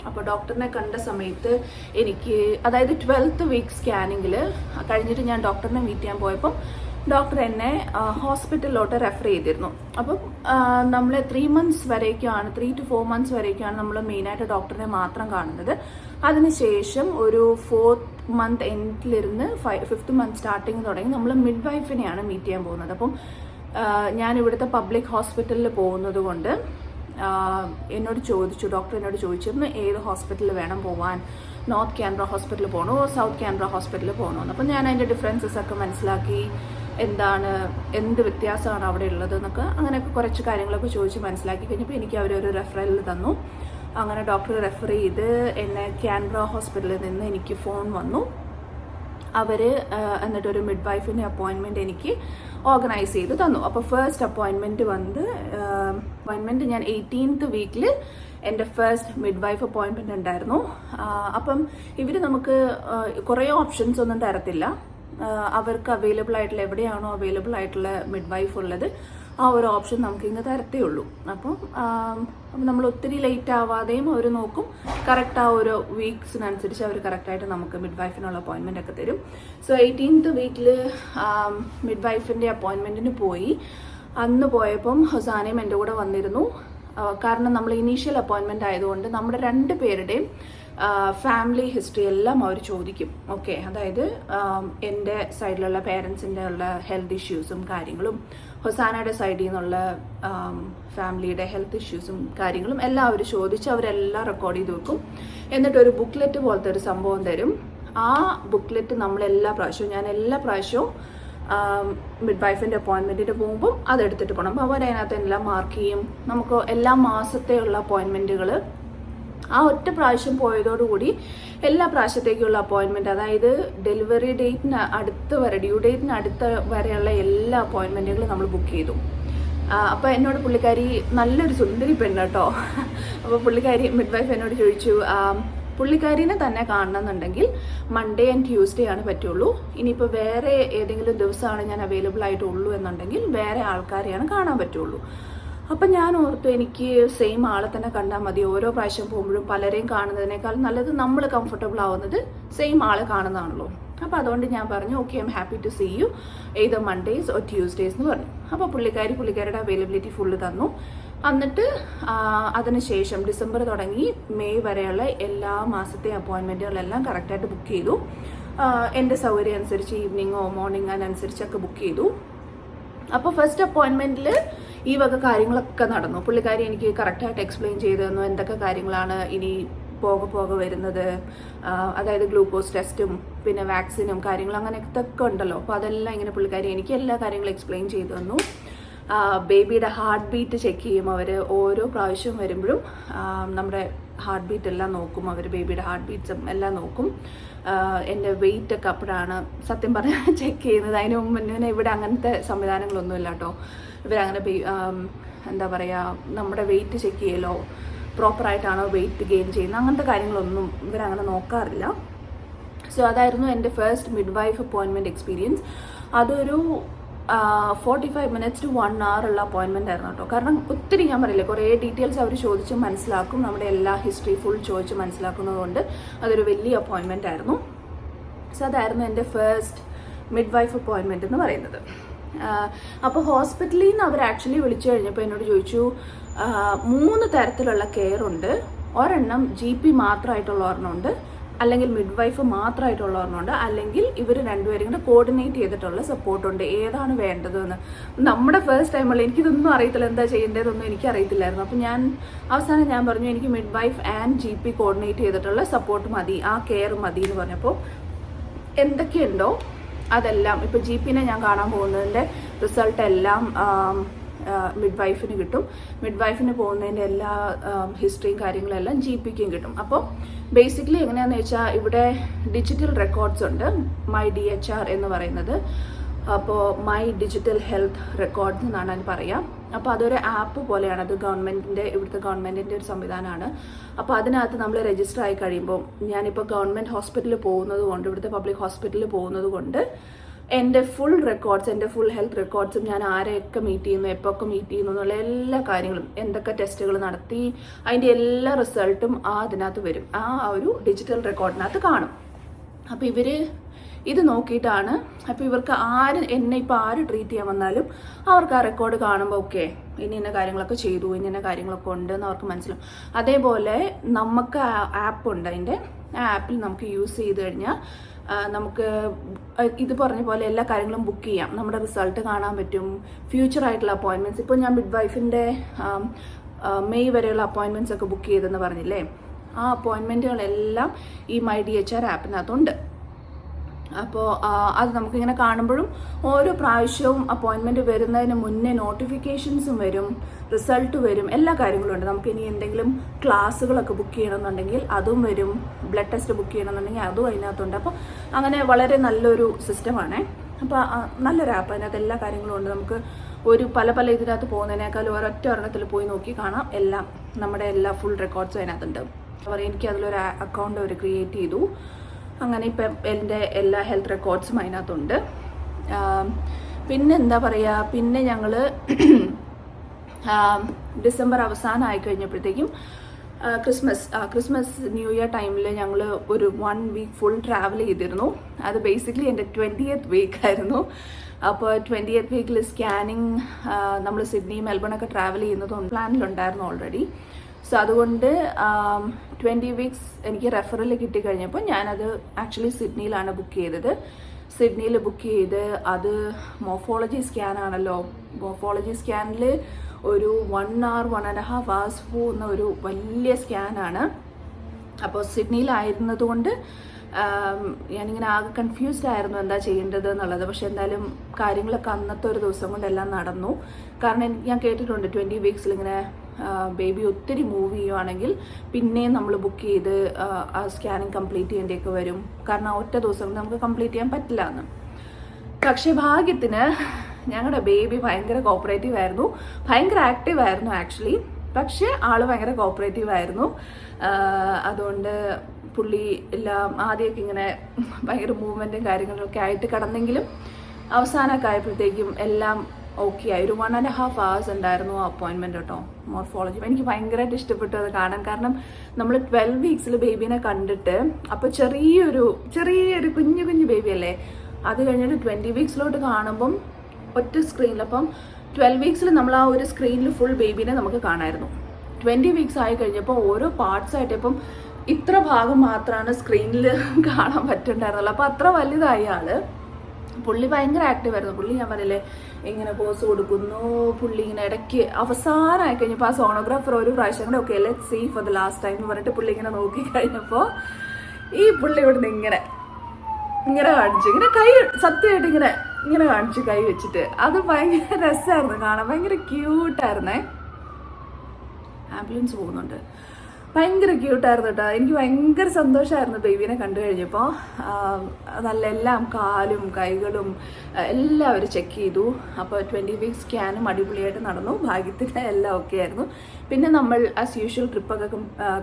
അപ്പോൾ ഡോക്ടറിനെ കണ്ട സമയത്ത് എനിക്ക്, അതായത് 12th വീക്ക് സ്കാനിങ്ങിൽ കഴിഞ്ഞിട്ട് ഞാൻ ഡോക്ടറിനെ മീറ്റ് ചെയ്യാൻ പോയപ്പം ഡോക്ടർ എന്നെ ഹോസ്പിറ്റലിലോട്ട് റെഫർ ചെയ്തിരുന്നു. അപ്പം നമ്മൾ 3 months വരേക്കാണ്, 3 to 4 months വരേക്കാണ് നമ്മൾ മെയിനായിട്ട് ഡോക്ടറിനെ മാത്രം കാണുന്നത്. അതിനുശേഷം ഒരു 4th month എൻഡിലിരുന്ന് 5th month starting തുടങ്ങി നമ്മൾ മിഡ് വൈഫിനെയാണ് മീറ്റ് ചെയ്യാൻ പോകുന്നത്. അപ്പം ഞാൻ ഇവിടുത്തെ പബ്ലിക് ഹോസ്പിറ്റലിൽ പോകുന്നത് കൊണ്ട് ഡോക്ടർ എന്നോട് ചോദിച്ചിരുന്നു ഏത് ഹോസ്പിറ്റലിൽ വേണം പോകാൻ, നോർത്ത് കാൻബ്ര ഹോസ്പിറ്റലിൽ പോകണോ സൗത്ത് കാൻബ്ര ഹോസ്പിറ്റലിൽ പോകണമെന്ന്. അപ്പം ഞാൻ അതിൻ്റെ ഡിഫറൻസസ് ഒക്കെ മനസ്സിലാക്കി, എന്ത് വ്യത്യാസമാണ് അവിടെ ഉള്ളത് എന്നൊക്കെ, അങ്ങനെയൊക്കെ കുറച്ച് കാര്യങ്ങളൊക്കെ ചോദിച്ച് മനസ്സിലാക്കി കഴിഞ്ഞപ്പോൾ എനിക്ക് അവരൊരു റെഫറൽ തന്നു. അങ്ങനെ ഡോക്ടർ റെഫർ ചെയ്ത് എന്നെ കാൻബ്ര ഹോസ്പിറ്റലിൽ നിന്ന് എനിക്ക് ഫോൺ വന്നു. അവർ എന്നിട്ടൊരു മിഡ് വൈഫിൻ്റെ അപ്പോയിൻമെൻറ്റ് എനിക്ക് ഓർഗനൈസ് ചെയ്ത് തന്നു. അപ്പോൾ ഫസ്റ്റ് അപ്പോയിൻമെൻറ്റ് ഞാൻ 18th വീക്കിൽ എൻ്റെ ഫസ്റ്റ് മിഡ് വൈഫ് അപ്പോയിൻമെൻറ്റ് ഉണ്ടായിരുന്നു. അപ്പം ഇവർ നമുക്ക് കുറേ ഓപ്ഷൻസ് ഒന്നും തരത്തില്ല. അവർക്ക് അവൈലബിൾ ആയിട്ടുള്ള, എവിടെയാണോ അവൈലബിൾ ആയിട്ടുള്ള മിഡ് വൈഫ് ഉള്ളത് ആ ഒരു ഓപ്ഷൻ നമുക്ക് ഇന്ന് തരത്തേ ഉള്ളൂ. അപ്പം നമ്മൾ ഒത്തിരി ലേറ്റ് ആവാതെയും അവർ നോക്കും, കറക്റ്റ് ആ ഒരു വീക്സിനനുസരിച്ച് അവർ കറക്റ്റായിട്ട് നമുക്ക് മിഡ് വൈഫിനുള്ള അപ്പോയിൻമെൻ്റ് ഒക്കെ തരും. സോ 18th വീക്കിൽ മിഡ് വൈഫിൻ്റെ അപ്പോയിൻമെൻറ്റിന് പോയി. അന്ന് പോയപ്പം ഹൊസാനയും എൻ്റെ കൂടെ വന്നിരുന്നു. കാരണം നമ്മൾ ഇനീഷ്യൽ അപ്പോയിൻമെൻ്റ് ആയതുകൊണ്ട് നമ്മുടെ 2 പേരുടെയും ഫാമിലി ഹിസ്റ്ററി എല്ലാം അവർ ചോദിക്കും. ഓക്കെ, അതായത് എൻ്റെ സൈഡിലുള്ള പേരൻസിൻ്റെ ഉള്ള ഹെൽത്ത് ഇഷ്യൂസും കാര്യങ്ങളും, ഹൊസാനയുടെ സൈഡിൽ നിന്നുള്ള ഫാമിലിയുടെ ഹെൽത്ത് ഇഷ്യൂസും കാര്യങ്ങളും എല്ലാം അവർ ചോദിച്ച് അവരെല്ലാം റെക്കോർഡ് ചെയ്ത് വെക്കും. എന്നിട്ടൊരു ബുക്ക്ലെറ്റ് പോലത്തെ ഒരു സംഭവം തരും. ആ ബുക്ക്ലെറ്റ് ഞാൻ എല്ലാ പ്രാവശ്യവും മിഡ് വൈഫിൻ്റെ അപ്പോയിൻമെൻറ്റിന് പോകുമ്പോൾ അതെടുത്തിട്ട് പോകണം. അപ്പോൾ അവരതിനകത്ത് എല്ലാം മാർക്ക് ചെയ്യും. നമുക്ക് എല്ലാ മാസത്തെയുള്ള അപ്പോയിൻമെൻറ്റുകൾ ആ ഒറ്റ പ്രാവശ്യം പോയതോടുകൂടി എല്ലാ പ്രാവശ്യത്തേക്കുള്ള അപ്പോയിൻമെൻറ്റ്, അതായത് ഡെലിവറി ഡേറ്റിന് അടുത്ത് വരെ, ഡ്യൂ ഡേറ്റിന് അടുത്ത് വരെയുള്ള എല്ലാ അപ്പോയിൻമെൻറ്റുകളും നമ്മൾ ബുക്ക് ചെയ്തു. അപ്പോൾ എന്നോട് പുള്ളിക്കാരി, നല്ലൊരു സുന്ദരി പെണ്ണ് കേട്ടോ, അപ്പോൾ പുള്ളിക്കാരി മിഡ് വൈഫ് എന്നോട് ചോദിച്ചു, പുള്ളിക്കാരിനെ തന്നെ കാണണമെന്നുണ്ടെങ്കിൽ മൺഡേ ആൻഡ് ട്യൂസ്ഡേ ആണ് പറ്റുള്ളൂ. ഇനിയിപ്പോൾ വേറെ ഏതെങ്കിലും ദിവസമാണ് ഞാൻ അവൈലബിൾ ആയിട്ടുള്ളൂ എന്നുണ്ടെങ്കിൽ വേറെ ആൾക്കാരെയാണ് കാണാൻ പറ്റുള്ളൂ. അപ്പം ഞാൻ ഓർത്തു, എനിക്ക് സെയിം ആളെ തന്നെ കണ്ടാൽ മതി. ഓരോ പ്രാവശ്യം പോകുമ്പോഴും പലരെയും കാണുന്നതിനേക്കാൾ നല്ലത് നമ്മൾ കംഫർട്ടബിൾ ആവുന്നത് സെയിം ആളെ കാണുന്നതാണല്ലോ. അപ്പോൾ അതുകൊണ്ട് ഞാൻ പറഞ്ഞു, okay, I'm happy to see you either Mondays or Tuesdays എന്ന് പറഞ്ഞു. അപ്പോൾ പുള്ളിക്കാരിയുടെ അവൈലബിലിറ്റി ഫുള്ള് തന്നു. എന്നിട്ട് അതിനുശേഷം ഡിസംബർ തുടങ്ങി മെയ് വരെയുള്ള എല്ലാ മാസത്തെ അപ്പോയിൻമെൻറ്റുകളെല്ലാം കറക്റ്റായിട്ട് ബുക്ക് ചെയ്തു. എൻ്റെ സൗകര്യം അനുസരിച്ച് ഈവനിങ്ങോ മോർണിംഗോ അനുസരിച്ചൊക്കെ ബുക്ക് ചെയ്തു. അപ്പോൾ ഫസ്റ്റ് അപ്പോയിൻമെൻറ്റിൽ ഈ വക കാര്യങ്ങളൊക്കെ നടന്നു. പുള്ളിക്കാരി എനിക്ക് കറക്റ്റായിട്ട് എക്സ്പ്ലെയിൻ ചെയ്തു തന്നു എന്തൊക്കെ കാര്യങ്ങളാണ് ഇനി പോകെ വരുന്നത്. അതായത് ഗ്ലൂക്കോസ് ടെസ്റ്റും പിന്നെ വാക്സിനും കാര്യങ്ങളും അങ്ങനെയൊക്കെ ഉണ്ടല്ലോ. അപ്പോൾ അതെല്ലാം ഇങ്ങനെ പുള്ളിക്കാരി എനിക്ക് എല്ലാ കാര്യങ്ങളും എക്സ്പ്ലെയിൻ ചെയ്തു തന്നു. ബേബിയുടെ ഹാർട്ട് ബീറ്റ് ചെക്ക് ചെയ്യും അവർ. ഓരോ പ്രാവശ്യം വരുമ്പോഴും നമ്മുടെ ഹാർട്ട് ബീറ്റ് എല്ലാം നോക്കും അവർ. ബേബിയുടെ ഹാർട്ട് ബീറ്റ്സും എല്ലാം നോക്കും. എൻ്റെ വെയിറ്റ് ഒക്കെ അപ്പോഴാണ് സത്യം പറഞ്ഞാൽ ചെക്ക് ചെയ്യുന്നത്. അതിന് മുന്നേ ഇവിടെ അങ്ങനത്തെ സംവിധാനങ്ങളൊന്നുമില്ല കേട്ടോ. ഇവരങ്ങനെ എന്താ പറയുക, നമ്മുടെ വെയിറ്റ് ചെക്ക് ചെയ്യലോ പ്രോപ്പറായിട്ടാണോ വെയിറ്റ് ഗെയിൻ ചെയ്യുന്നത് അങ്ങനത്തെ കാര്യങ്ങളൊന്നും ഇവരങ്ങനെ നോക്കാറില്ല. സോ അതായിരുന്നു എൻ്റെ first mid wife appointment experience. അതൊരു 45 minutes to 1 hour ഉള്ള അപ്പോയിൻമെൻ്റ് ആയിരുന്നു കേട്ടോ. കാരണം ഒത്തിരി, ഞാൻ പറയില്ലേ, കുറേ ഡീറ്റെയിൽസ് അവർ ചോദിച്ച് മനസ്സിലാക്കും. നമ്മുടെ എല്ലാ ഹിസ്റ്ററി ഫുൾ ചോദിച്ച് മനസ്സിലാക്കുന്നതുകൊണ്ട് അതൊരു വലിയ അപ്പോയിൻമെൻ്റ് ആയിരുന്നു. സോ അതായിരുന്നു എൻ്റെ ഫസ്റ്റ് മിഡ് വൈഫ് അപ്പോയിൻമെൻറ്റ് എന്ന് പറയുന്നത്. അപ്പോൾ ഹോസ്പിറ്റലിൽ നിന്ന് അവർ ആക്ച്വലി വിളിച്ചു കഴിഞ്ഞപ്പോൾ എന്നോട് ചോദിച്ചു, 3 തരത്തിലുള്ള കെയർ ഉണ്ട്. ഒരെണ്ണം GP മാത്രമായിട്ടുള്ള ഒരെണ്ണമുണ്ട്, അല്ലെങ്കിൽ മിഡ് വൈഫ് മാത്രമായിട്ടുള്ള ഒരെണ്ണമുണ്ട്, അല്ലെങ്കിൽ ഇവർ രണ്ടുപേരും കൂടെ കോർഡിനേറ്റ് ചെയ്തിട്ടുള്ള സപ്പോർട്ടുണ്ട്. ഏതാണ് വേണ്ടതെന്ന് നമ്മുടെ ഫസ്റ്റ് ടൈമുള്ള എനിക്കിതൊന്നും അറിയത്തില്ല, എന്താ ചെയ്യേണ്ടതെന്നൊന്നും എനിക്കറിയത്തില്ലായിരുന്നു. അപ്പോൾ അവസാനം ഞാൻ പറഞ്ഞു, എനിക്ക് mid wife and GP coordinate ചെയ്തിട്ടുള്ള സപ്പോർട്ട് മതി, ആ കെയർ മതി എന്ന് പറഞ്ഞപ്പോൾ എന്തൊക്കെയുണ്ടോ അതെല്ലാം, ഇപ്പോൾ GPനെ ഞാൻ കാണാൻ പോകുന്നതിൻ്റെ റിസൾട്ട് എല്ലാം മിഡ് വൈഫിന് കിട്ടും. മിഡ് വൈഫിന് പോകുന്നതിൻ്റെ എല്ലാ ഹിസ്റ്ററിയും കാര്യങ്ങളെല്ലാം GPക്കും കിട്ടും. അപ്പോൾ ബേസിക്കലി എങ്ങനെയാണെന്ന് വെച്ചാൽ ഇവിടെ ഡിജിറ്റൽ റെക്കോർഡ്സ് ഉണ്ട്, മൈ DHR എന്ന് പറയുന്നത്. അപ്പോൾ മൈ ഡിജിറ്റൽ ഹെൽത്ത് റെക്കോർഡ്സ് എന്നാണ് അതിന് പറയാം. അപ്പോൾ അതൊരു ആപ്പ് പോലെയാണ്. അത് ഇവിടുത്തെ ഗവൺമെൻറ്റിൻ്റെ ഒരു സംവിധാനമാണ്. അപ്പോൾ അതിനകത്ത് നമ്മൾ രജിസ്റ്റർ ആയി കഴിയുമ്പോൾ, ഞാനിപ്പോൾ ഗവൺമെൻറ് ഹോസ്പിറ്റലിൽ പോകുന്നത് കൊണ്ട്, ഇവിടുത്തെ പബ്ലിക് ഹോസ്പിറ്റലിൽ പോകുന്നത് കൊണ്ട് എൻ്റെ ഫുൾ റെക്കോർഡ്സ്, എൻ്റെ ഫുൾ ഹെൽത്ത് റെക്കോർഡ്സും, ഞാൻ ആരെയൊക്കെ മീറ്റ് ചെയ്യുന്നു, എപ്പോഴൊക്കെ മീറ്റ് ചെയ്യുന്നു എന്നുള്ള എല്ലാ കാര്യങ്ങളും, എന്തൊക്കെ ടെസ്റ്റുകൾ നടത്തി, അതിൻ്റെ എല്ലാ റിസൾട്ടും അതിനകത്ത് വരും. ആ ഒരു ഡിജിറ്റൽ റെക്കോർഡിനകത്ത് കാണും. അപ്പോൾ ഇത് നോക്കിയിട്ടാണ്, അപ്പോൾ ഇവർക്ക് എന്നെ ഇപ്പോൾ ആര് ട്രീറ്റ് ചെയ്യാൻ വന്നാലും അവർക്ക് ആ റെക്കോർഡ് കാണുമ്പോൾ ഓക്കെ ഇന്ന കാര്യങ്ങളൊക്കെ ചെയ്തു, ഇന്ന കാര്യങ്ങളൊക്കെ ഉണ്ടെന്ന് അവർക്ക് മനസ്സിലാവും. അതേപോലെ നമുക്ക് ആപ്പ് ഉണ്ട്, അതിൻ്റെ ആ ആപ്പിൽ നമുക്ക് യൂസ് ചെയ്ത് കഴിഞ്ഞാൽ നമുക്ക് ഇത് പറഞ്ഞ പോലെ എല്ലാ കാര്യങ്ങളും ബുക്ക് ചെയ്യാം. നമ്മുടെ റിസൾട്ട് കാണാൻ പറ്റും, ഫ്യൂച്ചർ ആയിട്ടുള്ള അപ്പോയിൻമെൻറ്റ്സ്. ഇപ്പോൾ ഞാൻ മിഡ് വൈഫിൻ്റെ മെയ് വരെയുള്ള അപ്പോയിൻമെൻറ്റ്സ് ഒക്കെ ബുക്ക് ചെയ്തെന്ന് പറഞ്ഞില്ലേ, ആ അപ്പോയിൻമെൻറ്റുകളെല്ലാം ഈ മൈ DHR ആപ്പിനകത്തുണ്ട്. അപ്പോൾ അത് നമുക്കിങ്ങനെ കാണുമ്പോഴും ഓരോ പ്രാവശ്യവും അപ്പോയിൻമെൻറ്റ് വരുന്നതിന് മുന്നേ നോട്ടിഫിക്കേഷൻസും വരും, റിസൾട്ട് വരും, എല്ലാ കാര്യങ്ങളും ഉണ്ട്. നമുക്ക് ഇനി എന്തെങ്കിലും ക്ലാസ്സുകളൊക്കെ ബുക്ക് ചെയ്യണമെന്നുണ്ടെങ്കിൽ അതും വരും, ബ്ലഡ് ടെസ്റ്റ് ബുക്ക് ചെയ്യണമെന്നുണ്ടെങ്കിൽ അതും അതിനകത്തുണ്ട്. അപ്പോൾ അങ്ങനെ വളരെ നല്ലൊരു സിസ്റ്റമാണ്. അപ്പോൾ നല്ലൊരു ആപ്പ്, അതിനകത്ത് എല്ലാ കാര്യങ്ങളും ഉണ്ട്. നമുക്ക് ഒരു പല ഇതിനകത്ത് പോകുന്നതിനേക്കാൾ ഒരൊറ്റ ഒരെണ്ണത്തിൽ പോയി നോക്കി കാണാം. എല്ലാം നമ്മുടെ എല്ലാ ഫുൾ റെക്കോർഡ്സും അതിനകത്തുണ്ട്. അപ്പോൾ എനിക്ക് അതിലൊരു അക്കൗണ്ട് അവർ ക്രിയേറ്റ് ചെയ്തു. അങ്ങനെ ഇപ്പം എൻ്റെ എല്ലാ ഹെൽത്ത് റെക്കോർഡ്സും അതിനകത്തുണ്ട്. പിന്നെ എന്താ പറയുക, പിന്നെ ഞങ്ങൾ ഡിസംബർ അവസാനം ആയി കഴിഞ്ഞപ്പോഴത്തേക്കും ക്രിസ്മസ് ന്യൂ ഇയർ ടൈമിൽ ഞങ്ങൾ ഒരു 1 week ഫുൾ ട്രാവൽ ചെയ്തിരുന്നു. അത് ബേസിക്കലി എൻ്റെ 20th വീക്ക് ആയിരുന്നു. അപ്പോൾ 20th വീക്കിൽ സ്കാനിങ്, നമ്മൾ സിഡ്നി മെൽബൺ ഒക്കെ ട്രാവൽ ചെയ്യുന്നത് പ്ലാനിലുണ്ടായിരുന്നു ഓൾറെഡി. സോ അതുകൊണ്ട് 20 weeks എനിക്ക് റെഫറൽ കിട്ടിക്കഴിഞ്ഞപ്പോൾ ഞാനത് ആക്ച്വലി സിഡ്നിയിലാണ് ബുക്ക് ചെയ്തത്. സിഡ്നിയിൽ ബുക്ക് ചെയ്ത് അത് മോർഫോളജി സ്കാനാണല്ലോ. മോർഫോളജി സ്കാനിൽ ഒരു 1 hour 1.5 hours പോകുന്ന ഒരു വലിയ സ്കാനാണ്. അപ്പോൾ സിഡ്നിയിലായിരുന്നത് കൊണ്ട് ഞാനിങ്ങനെ ആകെ കൺഫ്യൂസ്ഡ് ആയിരുന്നു എന്താ ചെയ്യേണ്ടത് എന്നുള്ളത്. പക്ഷെ എന്തായാലും കാര്യങ്ങളൊക്കെ അന്നത്തെ ഒരു ദിവസം കൊണ്ടെല്ലാം നടന്നു. കാരണം ഞാൻ കേട്ടിട്ടുണ്ട് 20 വീക്സിൽ ഇങ്ങനെ ബേബി ഒത്തിരി മൂവ് ചെയ്യുവാണെങ്കിൽ പിന്നെയും നമ്മൾ ബുക്ക് ചെയ്ത് ആ സ്കാനിങ് കംപ്ലീറ്റ് ചെയ്യേണ്ടിയൊക്കെ വരും. കാരണം ഒറ്റ ദിവസം കൊണ്ട് നമുക്ക് കംപ്ലീറ്റ് ചെയ്യാൻ പറ്റില്ല എന്ന്. പക്ഷേ ഭാഗ്യത്തിന് ഞങ്ങളുടെ ബേബി ഭയങ്കര കോപ്പറേറ്റീവ് ആയിരുന്നു, ഭയങ്കര ആക്റ്റീവ് ആയിരുന്നു ആക്ച്വലി. പക്ഷേ ആൾ ഭയങ്കര കോപ്പറേറ്റീവ് ആയിരുന്നു. അതുകൊണ്ട് പുള്ളി എല്ലാം ആദ്യമൊക്കെ ഇങ്ങനെ ഭയങ്കര മൂവ്മെൻറ്റും കാര്യങ്ങളൊക്കെ ആയിട്ട് കിടന്നെങ്കിലും അവസാനമൊക്കെ ആയപ്പോഴത്തേക്കും എല്ലാം ഓക്കെ ആയി. ഒരു 1.5 hours ഉണ്ടായിരുന്നു അപ്പോയിൻമെൻറ്റ് കേട്ടോ, മോർഫോളജി. എനിക്ക് ഭയങ്കരമായിട്ട് ഇഷ്ടപ്പെട്ടു അത് കാണാൻ. കാരണം നമ്മൾ 12 വീക്സിൽ ബേബീനെ കണ്ടിട്ട് അപ്പോൾ ചെറിയൊരു കുഞ്ഞു ബേബി അല്ലേ, അത് കഴിഞ്ഞിട്ട് 20 വീക്സിലോട്ട് കാണുമ്പം ഒറ്റ സ്ക്രീനിൽ. അപ്പം 12 വീക്സിൽ നമ്മൾ ആ ഒരു സ്ക്രീനിൽ ഫുൾ ബേബീനെ നമുക്ക് കാണാമായിരുന്നു. 20 വീക്സ് ആയി കഴിഞ്ഞപ്പോൾ ഓരോ പാർട്സ് ആയിട്ട് ഇപ്പം ഇത്ര ഭാഗം മാത്രമാണ് സ്ക്രീനിൽ കാണാൻ പറ്റുന്നുണ്ടായിരുന്നുള്ളൂ. അപ്പോൾ അത്ര വലുതായി ആള്. പുള്ളി ഭയങ്കര ആക്റ്റീവ് ആയിരുന്നു. പുള്ളി ഞാൻ പറയില്ലേ ഇങ്ങനെ പോസ് കൊടുക്കുന്നു, പുള്ളി ഇങ്ങനെ ഇടയ്ക്ക് അവസാനമായി കഴിഞ്ഞപ്പോൾ ആ സോണോഗ്രാഫർ ഒരു പ്രാവശ്യം കൂടെ okay let's see for the last time എന്ന് പറഞ്ഞിട്ട് പുള്ളി ഇങ്ങനെ നോക്കി കഴിഞ്ഞപ്പോൾ ഈ പുള്ളി ഇവിടുന്ന് ഇങ്ങനെ കാണിച്ചു, ഇങ്ങനെ കൈ സത്യമായിട്ട് ഇങ്ങനെ കാണിച്ചു കൈ വെച്ചിട്ട്. അത് ഭയങ്കര രസമായിരുന്നു കാണാൻ, ഭയങ്കര ക്യൂട്ടായിരുന്നേ. ആംബുലൻസ് പോകുന്നുണ്ട്. ഭയങ്കര ക്യൂട്ടായിരുന്നു കേട്ടോ. എനിക്ക് ഭയങ്കര സന്തോഷമായിരുന്നു ബേബീനെ കണ്ടു കഴിഞ്ഞപ്പോൾ. നല്ല എല്ലാം കാലും കൈകളും എല്ലാവരും ചെക്ക് ചെയ്തു. അപ്പോൾ 20 വീക്സ് സ്കാനും അടിപൊളിയായിട്ട് നടന്നു. ഭാഗ്യത്തിന് എല്ലാം ഓക്കെ ആയിരുന്നു. പിന്നെ നമ്മൾ ആസ് യൂഷ്വൽ ട്രിപ്പൊക്കെ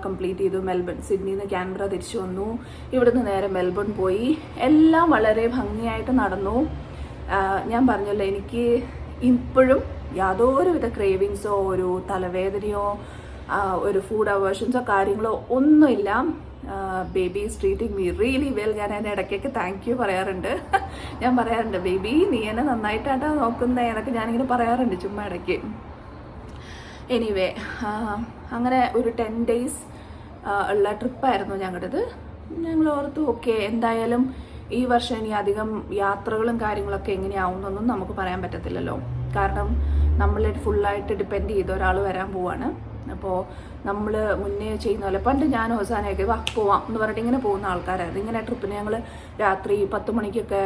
കംപ്ലീറ്റ് ചെയ്തു. മെൽബൺ, സിഡ്നിയിൽ നിന്ന് ക്യാൻബറ തിരിച്ചു വന്നു. ഇവിടുന്ന് നേരെ മെൽബൺ പോയി. എല്ലാം വളരെ ഭംഗിയായിട്ട് നടന്നു. ഞാൻ പറഞ്ഞല്ലോ എനിക്ക് ഇപ്പോഴും യാതൊരുവിധ ക്രേവിങ്സോ ഒരു തലവേദനയോ ഒരു ഫുഡ് അവേർഷൻസോ കാര്യങ്ങളോ ഒന്നുമില്ല. Baby is treating me really well. ഞാൻ എൻ്റെ ഇടയ്ക്കൊക്കെ താങ്ക് യു പറയാറുണ്ട്. ഞാൻ പറയാറുണ്ട് ബേബി നീ എന്നെ നന്നായിട്ടാണ് നോക്കുന്നത് എന്നൊക്കെ ഞാനിങ്ങനെ പറയാറുണ്ട് ചുമ്മാ ഇടയ്ക്ക്. എനിവേ അങ്ങനെ ഒരു 10 days ഉള്ള ട്രിപ്പായിരുന്നു ഞങ്ങളുടേത്. ഞങ്ങൾ ഓർത്തു ഓക്കെ എന്തായാലും ഈ വർഷം ഇനി അധികം യാത്രകളും കാര്യങ്ങളൊക്കെ എങ്ങനെയാവുന്നൊന്നും നമുക്ക് പറയാൻ പറ്റത്തില്ലല്ലോ. കാരണം നമ്മൾ ഫുള്ളായിട്ട് ഡിപ്പെൻഡ് ചെയ്ത ഒരാൾ വരാൻ പോവാണ്. അപ്പോൾ നമ്മൾ മുന്നേ ചെയ്യുന്ന പോലെ പണ്ട് ഞാൻ ഹൊസാനയൊക്കെ പോവാം എന്ന് പറഞ്ഞിട്ട് ഇങ്ങനെ പോകുന്ന ആൾക്കാരായിരുന്നു. ഇങ്ങനെ ട്രിപ്പിന് ഞങ്ങൾ രാത്രി 10 മണിക്കൊക്കെ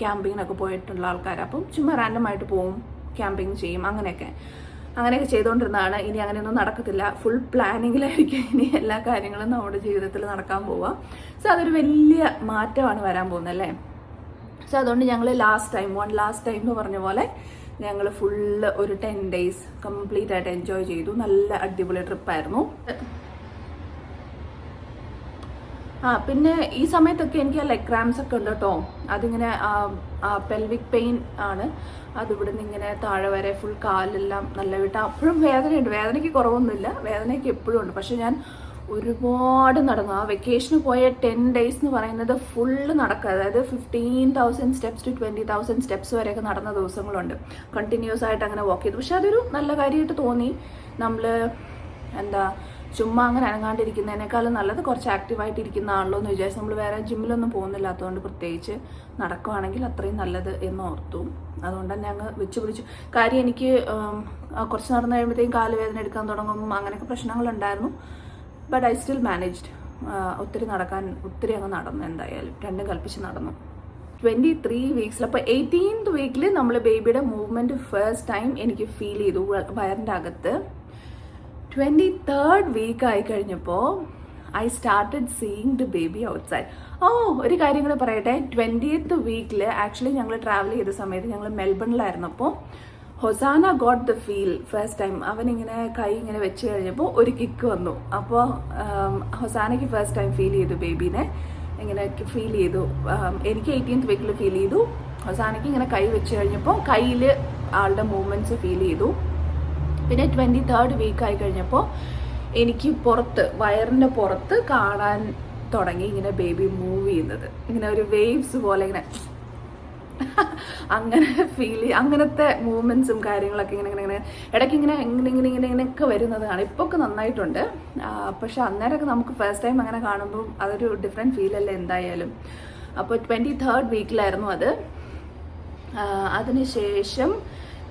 ക്യാമ്പിങ്ങിനൊക്കെ പോയിട്ടുള്ള ആൾക്കാരാണ്. അപ്പം ചുമ്മാ റാൻഡമായിട്ട് പോവും, ക്യാമ്പിങ് ചെയ്യും, അങ്ങനെയൊക്കെ ചെയ്തുകൊണ്ടിരുന്നതാണ്. ഇനി അങ്ങനെയൊന്നും നടക്കത്തില്ല. ഫുൾ പ്ലാനിങ്ങിലായിരിക്കും ഇനി എല്ലാ കാര്യങ്ങളും നമ്മുടെ ജീവിതത്തിൽ നടക്കാൻ പോവുക. സോ അതൊരു വലിയ മാറ്റമാണ് വരാൻ പോകുന്നത് അല്ലേ. സോ അതുകൊണ്ട് ഞങ്ങൾ ലാസ്റ്റ് ടൈം എന്ന് പറഞ്ഞ പോലെ ഞങ്ങൾ ഫുള്ള് ഒരു 10 days കംപ്ലീറ്റ് ആയിട്ട് എൻജോയ് ചെയ്തു. നല്ല അടിപൊളി ട്രിപ്പായിരുന്നു. പിന്നെ ഈ സമയത്തൊക്കെ എനിക്ക് ആ ലെഗ് ക്രാംസ് ഒക്കെ ഉണ്ട് കേട്ടോ. അതിങ്ങനെ പെൽവിക് പെയിൻ ആണ്. അതിവിടുന്ന് ഇങ്ങനെ താഴെ വരെ ഫുൾ കാലെല്ലാം നല്ല വിട്ട. അപ്പോഴും വേദനയുണ്ട്. വേദനയ്ക്ക് കുറവൊന്നുമില്ല, വേദനയ്ക്ക് എപ്പോഴും ഉണ്ട്. പക്ഷെ ഞാൻ ഒരുപാട് നടന്നു. ആ വെക്കേഷന് പോയ 10 days എന്ന് പറയുന്നത് ഫുള്ള് നടക്കുക. അതായത് 15,000 steps to 20,000 steps വരെയൊക്കെ നടന്ന ദിവസങ്ങളുണ്ട്. കണ്ടിന്യൂസ് ആയിട്ട് അങ്ങനെ വാക്ക് ചെയ്തു. പക്ഷെ അതൊരു നല്ല കാര്യമായിട്ട് തോന്നി. നമ്മൾ ചുമ്മാ അങ്ങനെ അനങ്ങാണ്ടിരിക്കുന്നതിനേക്കാളും നല്ലത് കുറച്ച് ആക്റ്റീവായിട്ട് ഇരിക്കുന്ന ആണല്ലോ എന്ന് വിചാരിച്ച് നമ്മൾ വേറെ ജിമ്മിലൊന്നും പോകുന്നില്ലാത്തതുകൊണ്ട് പ്രത്യേകിച്ച് നടക്കുവാണെങ്കിൽ അത്രയും നല്ലത് എന്ന് ഓർത്തു. അതുകൊണ്ട് തന്നെ അങ്ങ് വെച്ച് പിടിച്ചു. കാര്യം എനിക്ക് കുറച്ച് നടന്നു കഴിയുമ്പോഴത്തേക്കും കാലുവേദന എടുക്കാൻ തുടങ്ങും, അങ്ങനെയൊക്കെ പ്രശ്നങ്ങളുണ്ടായിരുന്നു. But I still managed. ഒത്തിരി അങ്ങ് നടന്നു. എന്തായാലും രണ്ടും കൽപ്പിച്ച് നടന്നു. 23 വീക്സിൽ. അപ്പോൾ 18th വീക്കിൽ നമ്മൾ ബേബിയുടെ മൂവ്മെൻറ്റ് ഫസ്റ്റ് ടൈം എനിക്ക് ഫീൽ ചെയ്തു വയറിൻ്റെ അകത്ത്. 23rd വീക്ക് ആയി കഴിഞ്ഞപ്പോൾ I started seeing the baby outside. ഒരു കാര്യം കൂടെ പറയട്ടെ. 20th വീക്കിൽ ആക്ച്വലി ഞങ്ങൾ ട്രാവൽ ചെയ്ത സമയത്ത് ഞങ്ങൾ മെൽബണിലായിരുന്നപ്പോൾ Hosanna got the feel first time. അവനിങ്ങനെ കൈ ഇങ്ങനെ വെച്ച് കഴിഞ്ഞപ്പോൾ ഒരു കിക്ക് വന്നു. അപ്പോൾ ഹൊസാനയ്ക്ക് ഫസ്റ്റ് ടൈം ഫീൽ ചെയ്തു ബേബീനെ, ഇങ്ങനെ ഫീൽ ചെയ്തു. എനിക്ക് 18th വീക്കിൽ ഫീൽ ചെയ്തു. ഹൊസാനയ്ക്ക് ഇങ്ങനെ കൈ വെച്ച് കഴിഞ്ഞപ്പോൾ കയ്യിൽ ആളുടെ മൂവ്മെൻറ്റ്സ് ഫീൽ ചെയ്തു. പിന്നെ 23rd വീക്ക് ആയി കഴിഞ്ഞപ്പോൾ എനിക്ക് വയറിൻ്റെ പുറത്ത് കാണാൻ തുടങ്ങി ഇങ്ങനെ ബേബി മൂവ് ചെയ്യുന്നത്. ഇങ്ങനെ ഒരു വേവ്സ് പോലെ ഇങ്ങനെ അങ്ങനെ അങ്ങനത്തെ മൂവ്മെൻറ്റ്സും കാര്യങ്ങളൊക്കെ ഇങ്ങനെ ഇടയ്ക്ക് ഇങ്ങനെയൊക്കെ വരുന്നതാണ്. ഇപ്പോൾ ഒക്കെ നന്നായിട്ടുണ്ട്. പക്ഷെ അന്നേരമൊക്കെ നമുക്ക് ഫസ്റ്റ് ടൈം അങ്ങനെ കാണുമ്പോൾ അതൊരു ഡിഫറെൻറ്റ് ഫീലല്ലേ എന്തായാലും. അപ്പോൾ 23rd വീക്കിലായിരുന്നു അത്. അതിനുശേഷം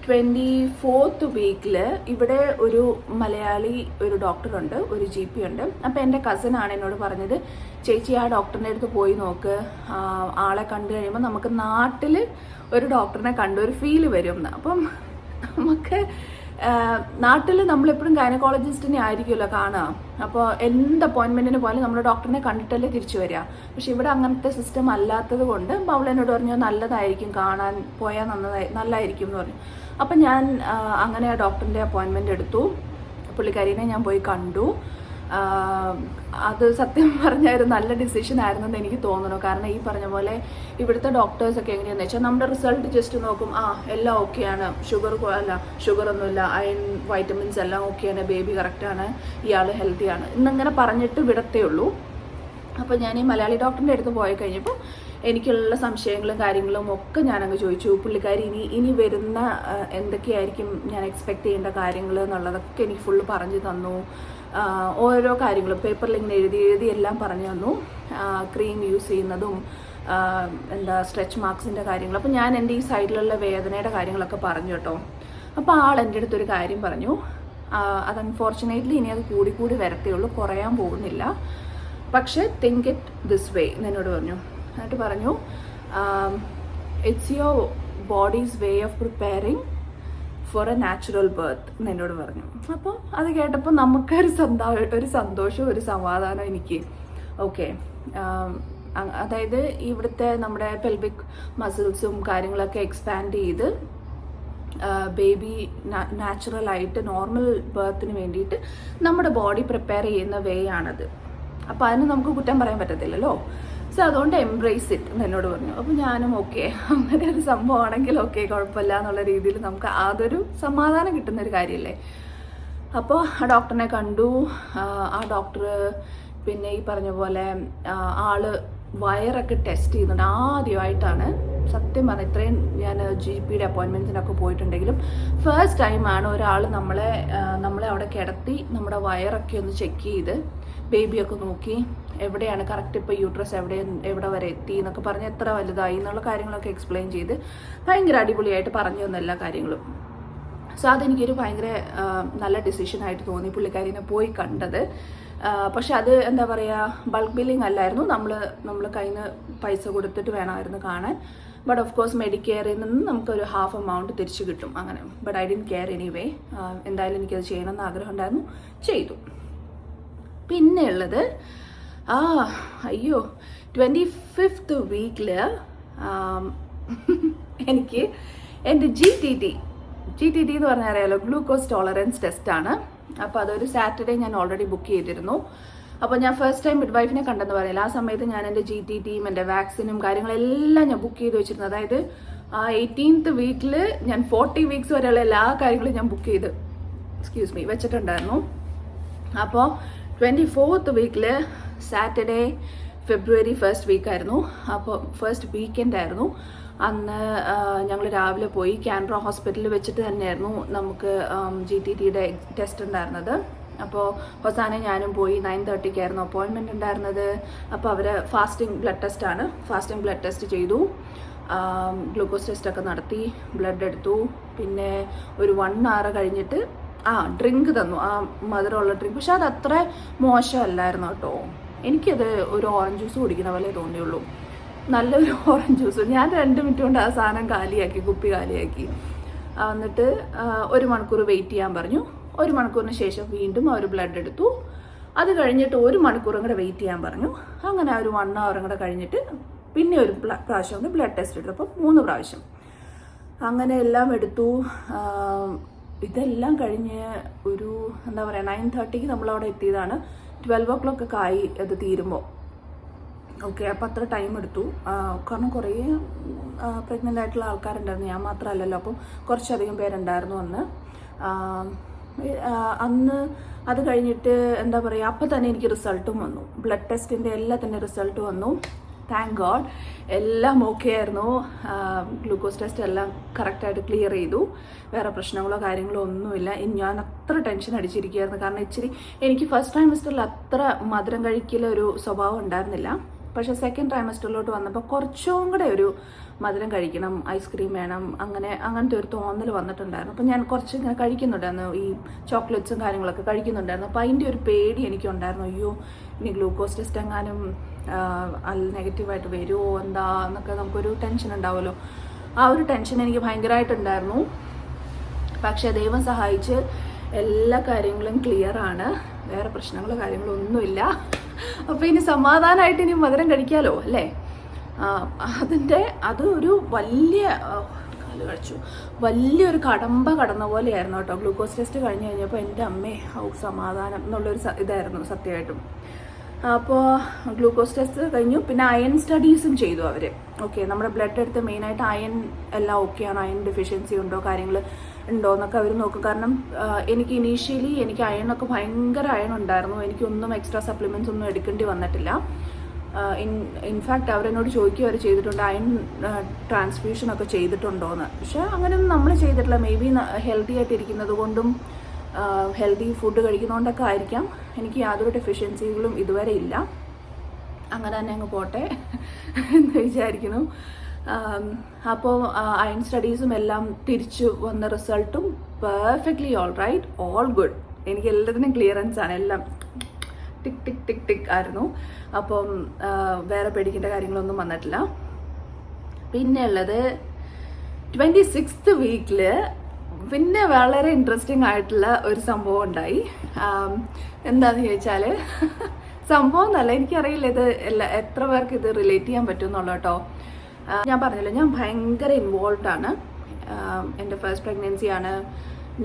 24th വീക്കിൽ ഇവിടെ ഒരു മലയാളി ഒരു ഡോക്ടറുണ്ട്, ഒരു GP ഉണ്ട്. അപ്പോൾ എൻ്റെ കസിനാണ് എന്നോട് പറഞ്ഞത്, ചേച്ചി ആ ഡോക്ടറിൻ്റെ അടുത്ത് പോയി നോക്ക്, ആളെ കണ്ടു കഴിയുമ്പോൾ നമുക്ക് നാട്ടിൽ ഒരു ഡോക്ടറിനെ കണ്ട ഒരു ഫീല് വരും എന്ന്. അപ്പം നമുക്ക് നാട്ടിൽ നമ്മളെപ്പോഴും ഗൈനക്കോളജിസ്റ്റിനെ ആയിരിക്കുമല്ലോ കാണുക. അപ്പോൾ എന്ത് അപ്പോയിൻമെൻറ്റിന് പോലും നമ്മുടെ ഡോക്ടറിനെ കണ്ടിട്ടല്ലേ തിരിച്ചു വരിക. പക്ഷെ ഇവിടെ അങ്ങനത്തെ സിസ്റ്റം അല്ലാത്തത് കൊണ്ട് അവൾ എന്നോട് പറഞ്ഞു നല്ലതായിരിക്കും, കാണാൻ പോയാൽ നല്ലതായിരിക്കും എന്ന് പറഞ്ഞു. അപ്പം ഞാൻ അങ്ങനെ ആ ഡോക്ടറിൻ്റെ അപ്പോയിൻമെൻറ്റ് എടുത്തു. പുള്ളിക്കാരിനെ ഞാൻ പോയി കണ്ടു. അത് സത്യം പറഞ്ഞാൽ ഒരു നല്ല ഡിസിഷൻ ആയിരുന്നെന്ന് എനിക്ക് തോന്നുന്നു. കാരണം ഈ പറഞ്ഞ പോലെ ഇവിടുത്തെ ഡോക്ടേഴ്സൊക്കെ എങ്ങനെയാണെന്ന് വെച്ചാൽ നമ്മുടെ റിസൾട്ട് ജസ്റ്റ് നോക്കും, എല്ലാം ഓക്കെയാണ്, ഷുഗറൊന്നുമില്ല, അയൺ വൈറ്റമിൻസ് എല്ലാം ഓക്കെയാണ്, ബേബി കറക്റ്റാണ്, ഇയാൾ ഹെൽത്തിയാണ് എന്നിങ്ങനെ പറഞ്ഞിട്ട് വിടത്തേ ഉള്ളൂ. അപ്പോൾ ഞാൻ ഈ മലയാളി ഡോക്ടറിൻ്റെ അടുത്ത് പോയി കഴിഞ്ഞപ്പോൾ എനിക്കുള്ള സംശയങ്ങളും കാര്യങ്ങളും ഒക്കെ ഞാനങ്ങ് ചോദിച്ചു. പുള്ളിക്കാരി ഇനി വരുന്ന എന്തൊക്കെയായിരിക്കും ഞാൻ എക്സ്പെക്റ്റ് ചെയ്യേണ്ട കാര്യങ്ങൾ എന്നുള്ളതൊക്കെ എനിക്ക് ഫുള്ള് പറഞ്ഞു തന്നു. ഓരോ കാര്യങ്ങളും പേപ്പറിൽ ഇങ്ങനെ എഴുതി എല്ലാം പറഞ്ഞു തന്നു. ക്രീം യൂസ് ചെയ്യുന്നതും സ്ട്രെച്ച് മാർക്സിൻ്റെ കാര്യങ്ങൾ. അപ്പോൾ ഞാൻ എൻ്റെ ഈ സൈഡിലുള്ള വേദനയുടെ കാര്യങ്ങളൊക്കെ പറഞ്ഞു കേട്ടോ. അപ്പോൾ ആൾ എൻ്റെ അടുത്തൊരു കാര്യം പറഞ്ഞു, അത് അൺഫോർച്ചുനേറ്റ്ലി ഇനി അത് കൂടി വരത്തേ ഉള്ളൂ, കുറയാൻ പോകുന്നില്ല, പക്ഷേ തിങ്ക് ഇറ്റ് ദിസ് വേ എന്നോട് പറഞ്ഞു. എന്നിട്ട് പറഞ്ഞു, it's your body's way of preparing for a natural birth എന്നോട് പറഞ്ഞു. അപ്പോൾ അത് കേട്ടപ്പോൾ നമുക്കൊരു സന്തോഷവും ഒരു സമാധാനം എനിക്ക്. ഓക്കെ, അതായത് ഇവിടുത്തെ നമ്മുടെ പെൽവിക് മസിൽസും കാര്യങ്ങളൊക്കെ എക്സ്പാൻഡ് ചെയ്ത് ബേബി നാച്ചുറലായിട്ട് നോർമൽ ബർത്തിന് വേണ്ടിയിട്ട് നമ്മുടെ ബോഡി പ്രിപ്പയർ ചെയ്യുന്ന വേ ആണത്. അപ്പോൾ അതിന് നമുക്ക് കുറ്റം പറയാൻ പറ്റത്തില്ലല്ലോ. സോ അതുകൊണ്ട് എംബ്രേസ് ഇറ്റ് എന്നോട് പറഞ്ഞു. അപ്പോൾ ഞാനും ഓക്കെ, അങ്ങനെ ഒരു സംഭവമാണെങ്കിൽ ഓക്കെ, കുഴപ്പമില്ല എന്നുള്ള രീതിയിൽ നമുക്ക് അതൊരു സമാധാനം കിട്ടുന്നൊരു കാര്യമല്ലേ. അപ്പോൾ ആ ഡോക്ടറിനെ കണ്ടു. ആ ഡോക്ടർ പിന്നെ ഈ പറഞ്ഞ പോലെ ആള് വയറൊക്കെ ടെസ്റ്റ് ചെയ്യുന്നുണ്ട്. ആദ്യമായിട്ടാണ് സത്യം പറഞ്ഞാൽ, ഇത്രയും ഞാൻ GPയുടെ അപ്പോയിൻമെൻറ്റ്സിനൊക്കെ പോയിട്ടുണ്ടെങ്കിലും ഫസ്റ്റ് ടൈമാണ് ഒരാൾ നമ്മളെ അവിടെ കിടത്തി നമ്മുടെ വയറൊക്കെ ഒന്ന് ചെക്ക് ചെയ്ത് ബേബിയൊക്കെ നോക്കി എവിടെയാണ് കറക്റ്റ്, ഇപ്പോൾ യൂട്രസ് എവിടെ വരെ എത്തി എന്നൊക്കെ പറഞ്ഞ് എത്ര വലുതായി എന്നുള്ള കാര്യങ്ങളൊക്കെ എക്സ്പ്ലെയിൻ ചെയ്ത് ഭയങ്കര അടിപൊളിയായിട്ട് പറഞ്ഞു തന്ന എല്ലാ കാര്യങ്ങളും. സോ അതെനിക്കൊരു ഭയങ്കര നല്ല ഡിസിഷനായിട്ട് തോന്നി പുള്ളിക്കാരിനെ പോയി കണ്ടത്. പക്ഷെ അത് എന്താ പറയുക, ബൾക്ക് ബില്ലിംഗ് അല്ലായിരുന്നു, നമ്മൾ കയ്യിൽ നിന്ന് പൈസ കൊടുത്തിട്ട് വേണമായിരുന്നു കാണാൻ. ബട്ട് ഓഫ് കോഴ്സ് മെഡിക്കെയറിൽ നിന്ന് നമുക്കൊരു ഹാഫ് എമൗണ്ട് തിരിച്ചു കിട്ടും അങ്ങനെ. But I didn't care anyway. എന്തായാലും എനിക്കത് ചെയ്യണമെന്ന് ആഗ്രഹം ഉണ്ടായിരുന്നു, ചെയ്തു. പിന്നെ ഉള്ളത് അയ്യോ 25th വീക്കിൽ എനിക്ക് എൻ്റെ GTT എന്ന് പറഞ്ഞാൽ അറിയാലോ, ഗ്ലൂക്കോസ് ടോളറൻസ് ടെസ്റ്റാണ്. അപ്പോൾ അതൊരു സാറ്റർഡേ ഞാൻ ഓൾറെഡി ബുക്ക് ചെയ്തിരുന്നു. അപ്പോൾ ഞാൻ ഫസ്റ്റ് ടൈം മിഡ് വൈഫിനെ കണ്ടെന്ന് പറയില്ല, ആ സമയത്ത് ഞാൻ എൻ്റെ GTTയും എൻ്റെ വാക്സിനും കാര്യങ്ങളെല്ലാം ഞാൻ ബുക്ക് ചെയ്ത് വെച്ചിരുന്നു. അതായത് 18th വീക്കിൽ ഞാൻ 40 വീക്സ് വരെയുള്ള എല്ലാ കാര്യങ്ങളും ഞാൻ ബുക്ക് ചെയ്ത് വെച്ചിട്ടുണ്ടായിരുന്നു. അപ്പോൾ 24th വീക്കിൽ സാറ്റർഡേ ഫെബ്രുവരി 1st വീക്കായിരുന്നു. അപ്പോൾ ഫസ്റ്റ് വീക്കെൻഡ് ആയിരുന്നു. അന്ന് ഞങ്ങൾ രാവിലെ പോയി കാൻറ ഹോസ്പിറ്റലിൽ വെച്ചിട്ട് തന്നെയായിരുന്നു നമുക്ക് GTTയുടെ ടെസ്റ്റ് ഉണ്ടായിരുന്നത്. അപ്പോൾ ഹൊസാനെ ഞാനും പോയി. 9:30 അപ്പോയിൻമെൻറ്റ് ഉണ്ടായിരുന്നത്. അപ്പോൾ അവർ ഫാസ്റ്റിംഗ് ബ്ലഡ് ടെസ്റ്റ് ചെയ്തു, ഗ്ലൂക്കോസ് ടെസ്റ്റൊക്കെ നടത്തി, ബ്ലഡ് എടുത്തു. പിന്നെ ഒരു 1 hour കഴിഞ്ഞിട്ട് ഡ്രിങ്ക് തന്നു, മധുരമുള്ള ഡ്രിങ്ക്. പക്ഷെ അത് അത്ര മോശമല്ലായിരുന്നു കേട്ടോ. എനിക്കത് ഒരു ഓറഞ്ച് ജ്യൂസ് കുടിക്കുന്ന പോലെ തോന്നിയുള്ളൂ, നല്ലൊരു ഓറഞ്ച് ജ്യൂസ്. ഞാൻ 2 മിനിറ്റ് കൊണ്ട് ആ സാധനം കുപ്പി കാലിയാക്കി. എന്നിട്ട് 1 മണിക്കൂർ വെയിറ്റ് ചെയ്യാൻ പറഞ്ഞു. 1 മണിക്കൂറിന് ശേഷം വീണ്ടും അവർ ബ്ലഡ് എടുത്തു. അത് കഴിഞ്ഞിട്ട് 1 മണിക്കൂറും കൂടെ വെയിറ്റ് ചെയ്യാൻ പറഞ്ഞു. അങ്ങനെ ഒരു 1 hour കൂടെ കഴിഞ്ഞിട്ട് പിന്നെ ഒരു പ്രാവശ്യം കൊണ്ട് ബ്ലഡ് ടെസ്റ്റ് എടുത്തു. അപ്പോൾ 3 പ്രാവശ്യം അങ്ങനെ എല്ലാം എടുത്തു. ഇതെല്ലാം കഴിഞ്ഞ് ഒരു 9:30 നമ്മളവിടെ എത്തിയതാണ്. 12 o'clock ഒക്കെ ആയി അത് തീരുമ്പോൾ. ഓക്കെ, അപ്പോൾ അത്ര ടൈം എടുത്തു. കാരണം കുറേ പ്രഗ്നൻ്റ് ആയിട്ടുള്ള ആൾക്കാരുണ്ടായിരുന്നു, ഞാൻ മാത്രമല്ലല്ലോ. അപ്പം കുറച്ചധികം പേരുണ്ടായിരുന്നു അന്ന്. അത് കഴിഞ്ഞിട്ട് എന്താ പറയുക, അപ്പം തന്നെ എനിക്ക് റിസൾട്ടും വന്നു. ബ്ലഡ് ടെസ്റ്റിൻ്റെ എല്ലാത്തിൻ്റെ റിസൾട്ട് വന്നു. താങ്ക് ഗോഡ്, എല്ലാം ഓക്കെ ആയിരുന്നു. ഗ്ലൂക്കോസ് ടെസ്റ്റ് എല്ലാം കറക്റ്റായിട്ട് ക്ലിയർ ചെയ്തു. വേറെ പ്രശ്നങ്ങളോ കാര്യങ്ങളോ ഒന്നുമില്ല. ഞാൻ അത്ര ടെൻഷൻ അടിച്ചിരിക്കുകയായിരുന്നു. കാരണം എനിക്ക് ഫസ്റ്റ് ട്രൈമസ്റ്ററിൽ അത്ര മധുരം കഴിക്കലൊരു സ്വഭാവം ഉണ്ടായിരുന്നില്ല. പക്ഷേ സെക്കൻഡ് ട്രൈമസ്റ്ററിലോട്ട് വന്നപ്പോൾ കുറച്ചും കൂടെ ഒരു മധുരം കഴിക്കണം, ഐസ്ക്രീം വേണം, അങ്ങനത്തെ ഒരു തോന്നൽ വന്നിട്ടുണ്ടായിരുന്നു. അപ്പോൾ ഞാൻ കുറച്ച് ഇങ്ങനെ കഴിക്കുന്നുണ്ടായിരുന്നു, ഈ ചോക്ലേറ്റ്സും കാര്യങ്ങളൊക്കെ കഴിക്കുന്നുണ്ടായിരുന്നു. അപ്പോൾ അതിൻ്റെ ഒരു പേടി എനിക്കുണ്ടായിരുന്നു, അയ്യോ ഇനി ഗ്ലൂക്കോസ് ടെസ്റ്റ് എങ്ങാനും നെഗറ്റീവായിട്ട് വരുമോ എന്താ എന്നൊക്കെ നമുക്കൊരു ടെൻഷൻ ഉണ്ടാവുമല്ലോ. ആ ഒരു ടെൻഷൻ എനിക്ക് ഭയങ്കരമായിട്ടുണ്ടായിരുന്നു. പക്ഷേ ദൈവം സഹായിച്ച് എല്ലാ കാര്യങ്ങളും ക്ലിയറാണ്, വേറെ പ്രശ്നങ്ങളോ കാര്യങ്ങളോ ഒന്നുമില്ല. അപ്പോൾ ഇനി സമാധാനമായിട്ട് ഇനി മധുരം കഴിക്കാമല്ലോ അല്ലേ. അത് ഒരു വലിയൊരു കടമ്പ കടന്ന പോലെയായിരുന്നു കേട്ടോ. ഗ്ലൂക്കോസ് ടെസ്റ്റ് കഴിഞ്ഞ് കഴിഞ്ഞപ്പോൾ എൻ്റെ അമ്മേ സമാധാനം എന്നുള്ളൊരു ഇതായിരുന്നു സത്യമായിട്ടും. അപ്പോൾ ഗ്ലൂക്കോസ് ടെസ്റ്റ് കഴിഞ്ഞു. പിന്നെ അയൺ സ്റ്റഡീസും ചെയ്തു അവർ. ഓക്കെ, നമ്മുടെ ബ്ലഡ് എടുത്ത് മെയിനായിട്ട് അയൺ എല്ലാം ഓക്കെയാണ്, അയൺ ഡെഫിഷ്യൻസി ഉണ്ടോ കാര്യങ്ങൾ ഉണ്ടോ എന്നൊക്കെ അവർ നോക്കും. കാരണം എനിക്ക് ഇനീഷ്യലി എനിക്ക് അയണൊക്കെ ഭയങ്കര അയൺ ഉണ്ടായിരുന്നു, എനിക്കൊന്നും എക്സ്ട്രാ സപ്ലിമെൻറ്റ്സ് ഒന്നും എടുക്കേണ്ടി വന്നിട്ടില്ല. ഇൻഫാക്റ്റ് അവരെന്നോട് ചോദിക്കുക വരെ ചെയ്തിട്ടുണ്ട് അയൺ ട്രാൻസ്ഫ്യൂഷനൊക്കെ ചെയ്തിട്ടുണ്ടോയെന്ന്. പക്ഷേ അങ്ങനെയൊന്നും നമ്മൾ ചെയ്തിട്ടില്ല. മേ ബി ഹെൽത്തി ആയിട്ടിരിക്കുന്നത് കൊണ്ടും ഹെൽത്തി ഫുഡ് കഴിക്കുന്നതുകൊണ്ടൊക്കെ ആയിരിക്കാം എനിക്ക് യാതൊരു ഡെഫിഷ്യൻസികളും ഇതുവരെ ഇല്ല. അങ്ങനെ തന്നെ അങ്ങ് പോട്ടെ എന്ന് വിചാരിക്കുന്നു. അപ്പോൾ അയൺ സ്റ്റഡീസും എല്ലാം തിരിച്ചു വന്ന റിസൾട്ടും perfectly all right, all good. എനിക്ക് എല്ലാത്തിനും ക്ലിയറൻസ് ആണ്, എല്ലാം ടിക് ടിക് ടിക് ടിക് ആയിരുന്നു. അപ്പം വേറെ പേടിക്കേണ്ട കാര്യങ്ങളൊന്നും വന്നിട്ടില്ല. പിന്നെ ഉള്ളത് 26th വീക്കിൽ പിന്നെ വളരെ ഇൻട്രസ്റ്റിംഗ് ആയിട്ടുള്ള ഒരു സംഭവം ഉണ്ടായി. എന്താണെന്ന് ചോദിച്ചാൽ, സംഭവം എന്നല്ല, എനിക്കറിയില്ല ഇത് എത്ര പേർക്ക് ഇത് റിലേറ്റ് ചെയ്യാൻ പറ്റും എന്നുള്ളത് കേട്ടോ. ഞാൻ പറഞ്ഞല്ലോ, ഞാൻ ഭയങ്കര ഇൻവോൾവ് ആണ്. എൻ്റെ ഫസ്റ്റ് പ്രഗ്നൻസിയാണ്,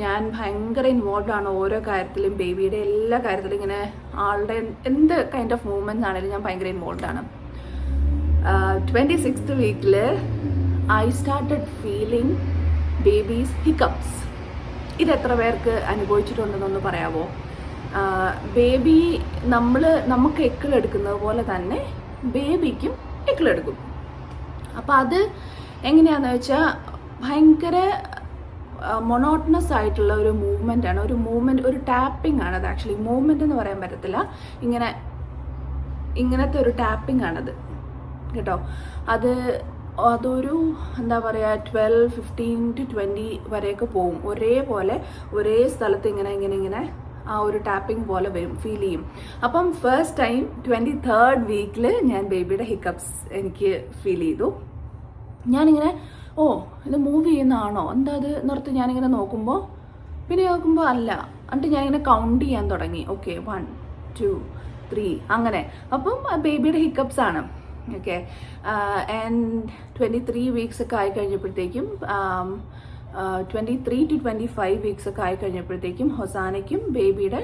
ഞാൻ ഭയങ്കര ഇൻവോൾവ് ആണ് ഓരോ കാര്യത്തിലും, ബേബിയുടെ എല്ലാ കാര്യത്തിലും. ഇങ്ങനെ ആളുടെ എന്ത് കൈൻഡ് ഓഫ് മൂവ്മെൻറ്റ്സ് ആണെങ്കിലും ഞാൻ ഭയങ്കര ഇൻവോൾവ് ആണ്. 26th വീക്കിൽ I started feeling babies hiccups. ഇത് എത്ര പേർക്ക് അനുഭവിച്ചിട്ടുണ്ടെന്നൊന്ന് പറയാമോ? ബേബി നമുക്ക് എക്കിളെടുക്കുന്നത് പോലെ തന്നെ ബേബിക്കും എക്കിളെടുക്കും. അപ്പോൾ അത് എങ്ങനെയാണെന്ന് വെച്ചാൽ ഭയങ്കര മൊണോട്ടണസ് ആയിട്ടുള്ള ഒരു മൂവ്മെൻ്റ് ആണ്, ഒരു ടാപ്പിംഗ് ആണ്. അത് ആക്ച്വലി മൂവ്മെൻ്റ് എന്ന് പറയാൻ പറ്റത്തില്ല, ഇങ്ങനത്തെ ഒരു ടാപ്പിംഗ് ആണത് കേട്ടോ. അതൊരു എന്താ പറയുക 12, 15 to 20 വരെയൊക്കെ പോവും. ഒരേപോലെ ഒരേ സ്ഥലത്ത് ഇങ്ങനെ ആ ഒരു ടാപ്പിംഗ് പോലെ വരും, ഫീൽ ചെയ്യും. അപ്പം ഫസ്റ്റ് ടൈം 23rd വീക്കിൽ ഞാൻ ബേബിയുടെ ഹിക്കപ്സ് എനിക്ക് ഫീൽ ചെയ്തു. ഞാനിങ്ങനെ ഇത് മൂവ് ചെയ്യുന്നതാണോ എന്താ അത് നിർത്തി ഞാനിങ്ങനെ നോക്കുമ്പോൾ അല്ല, എന്നിട്ട് ഞാനിങ്ങനെ കൗണ്ട് ചെയ്യാൻ തുടങ്ങി. ഓക്കെ, 1, 2, 3 അങ്ങനെ. അപ്പം ബേബിയുടെ ഹിക്കപ്സ് ആണ്. ഓക്കെ, ആൻഡ് 23 വീക്സ് ഒക്കെ ആയി കഴിഞ്ഞപ്പോഴത്തേക്കും 23 to 25 വീക്സ് ഒക്കെ ആയി കഴിഞ്ഞപ്പോഴത്തേക്കും ഹൊസാനയ്ക്കും ബേബിയുടെ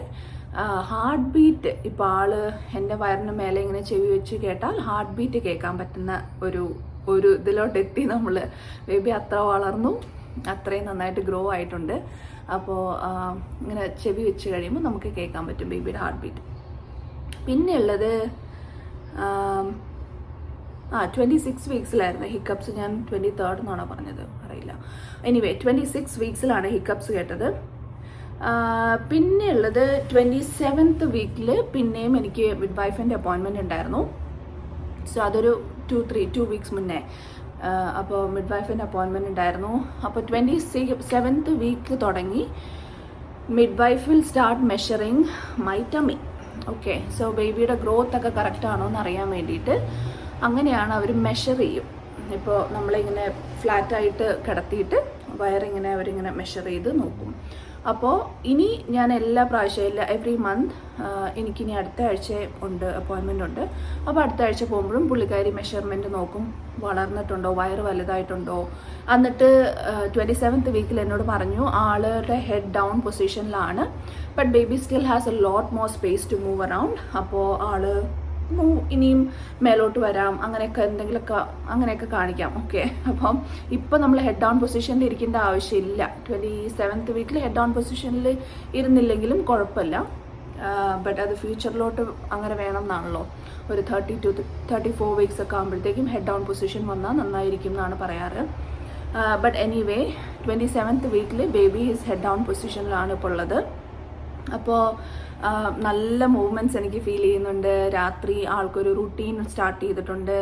ഹാർട്ട് ബീറ്റ്, ഇപ്പോൾ ആള് എൻ്റെ വയറിന് മേലെ ഇങ്ങനെ ചെവി വെച്ച് കേട്ടാൽ ഹാർട്ട് ബീറ്റ് കേൾക്കാൻ പറ്റുന്ന ഒരു ഇതിലോട്ട് എത്തി നമ്മൾ. ബേബി അത്ര വളർന്നു, അത്രയും നന്നായിട്ട് ഗ്രോ ആയിട്ടുണ്ട്. അപ്പോൾ ഇങ്ങനെ ചെവി വെച്ച് കഴിയുമ്പോൾ നമുക്ക് കേൾക്കാൻ പറ്റും ബേബിയുടെ ഹാർട്ട് ബീറ്റ്. പിന്നെ ഉള്ളത് 26 വീക്സിലായിരുന്നു ഹിക്കപ്സ്. ഞാൻ 23rd എന്നാണോ പറഞ്ഞത് അറിയില്ല. എനിവേ 26 വീക്സിലാണ് ഹിക്കപ്സ് കേട്ടത്. പിന്നെ ഉള്ളത് 27th വീക്കിൽ പിന്നെയും എനിക്ക് മിഡ് വൈഫിൻ്റെ അപ്പോയിൻമെൻറ്റ് ഉണ്ടായിരുന്നു. സോ അതൊരു 2 വീക്സ് മുന്നേ. അപ്പോൾ മിഡ് വൈഫിൻ്റെ അപ്പോയിൻമെൻറ്റ് ഉണ്ടായിരുന്നു. അപ്പോൾ 27th വീക്ക് തുടങ്ങി mid wife will start measuring my tummy. Okay, so ബേബിയുടെ ഗ്രോത്ത് ഒക്കെ കറക്റ്റ് ആണോ എന്ന് അറിയാൻ വേണ്ടിയിട്ട് അങ്ങനെയാണ് അവർ മെഷർ ചെയ്യും. ഇപ്പോൾ നമ്മളിങ്ങനെ ഫ്ലാറ്റായിട്ട് കിടത്തിയിട്ട് വയറിങ്ങനെ അവരിങ്ങനെ മെഷർ ചെയ്ത് നോക്കും. അപ്പോൾ ഇനി ഞാൻ എല്ലാ പ്രാവശ്യവും എവറി മന്ത് എനിക്കിനി അടുത്ത ആഴ്ച അപ്പോയിൻമെൻ്റ് ഉണ്ട്. അപ്പോൾ അടുത്ത ആഴ്ച പോകുമ്പോഴും പുള്ളിക്കാരി മെഷർമെൻറ്റ് നോക്കും, വളർന്നിട്ടുണ്ടോ, വയറ് വലുതായിട്ടുണ്ടോ. എന്നിട്ട് 27th വീക്കിൽ എന്നോട് പറഞ്ഞു ആളുടെ ഹെഡ് ഡൗൺ പൊസിഷനിലാണ്, but baby still has a lot more space to move around. അപ്പോൾ ആള് ഇനിയും മേലോട്ട് വരാം, അങ്ങനെയൊക്കെ കാണിക്കാം. ഓക്കെ, അപ്പം ഇപ്പം നമ്മൾ ഹെഡ് ഡൗൺ പൊസിഷനിൽ ഇരിക്കേണ്ട ആവശ്യമില്ല. 27th വീക്കിൽ ഹെഡ് ഡൗൺ പൊസിഷനിൽ ഇരുന്നില്ലെങ്കിലും കുഴപ്പമില്ല. ബട്ട് അത് ഫ്യൂച്ചറിലോട്ട് അങ്ങനെ വേണം എന്നാണല്ലോ. ഒരു 30 to 34 വീക്സ് ഒക്കെ ആകുമ്പോഴത്തേക്കും ഹെഡ് ഡൗൺ പൊസിഷൻ വന്നാൽ നന്നായിരിക്കും എന്നാണ് പറയാറ്. ബട്ട് എനിവേ 27th വീക്കിൽ ബേബി ഹിസ് ഹെഡ് ഡൗൺ പൊസിഷനിലാണ് ഇപ്പോൾ ഉള്ളത്. അപ്പോൾ നല്ല മൂവ്മെൻറ്റ്സ് എനിക്ക് ഫീൽ ചെയ്യുന്നുണ്ട്. രാത്രി ആൾക്കൊരു റുട്ടീൻ സ്റ്റാർട്ട് ചെയ്തിട്ടുണ്ട്.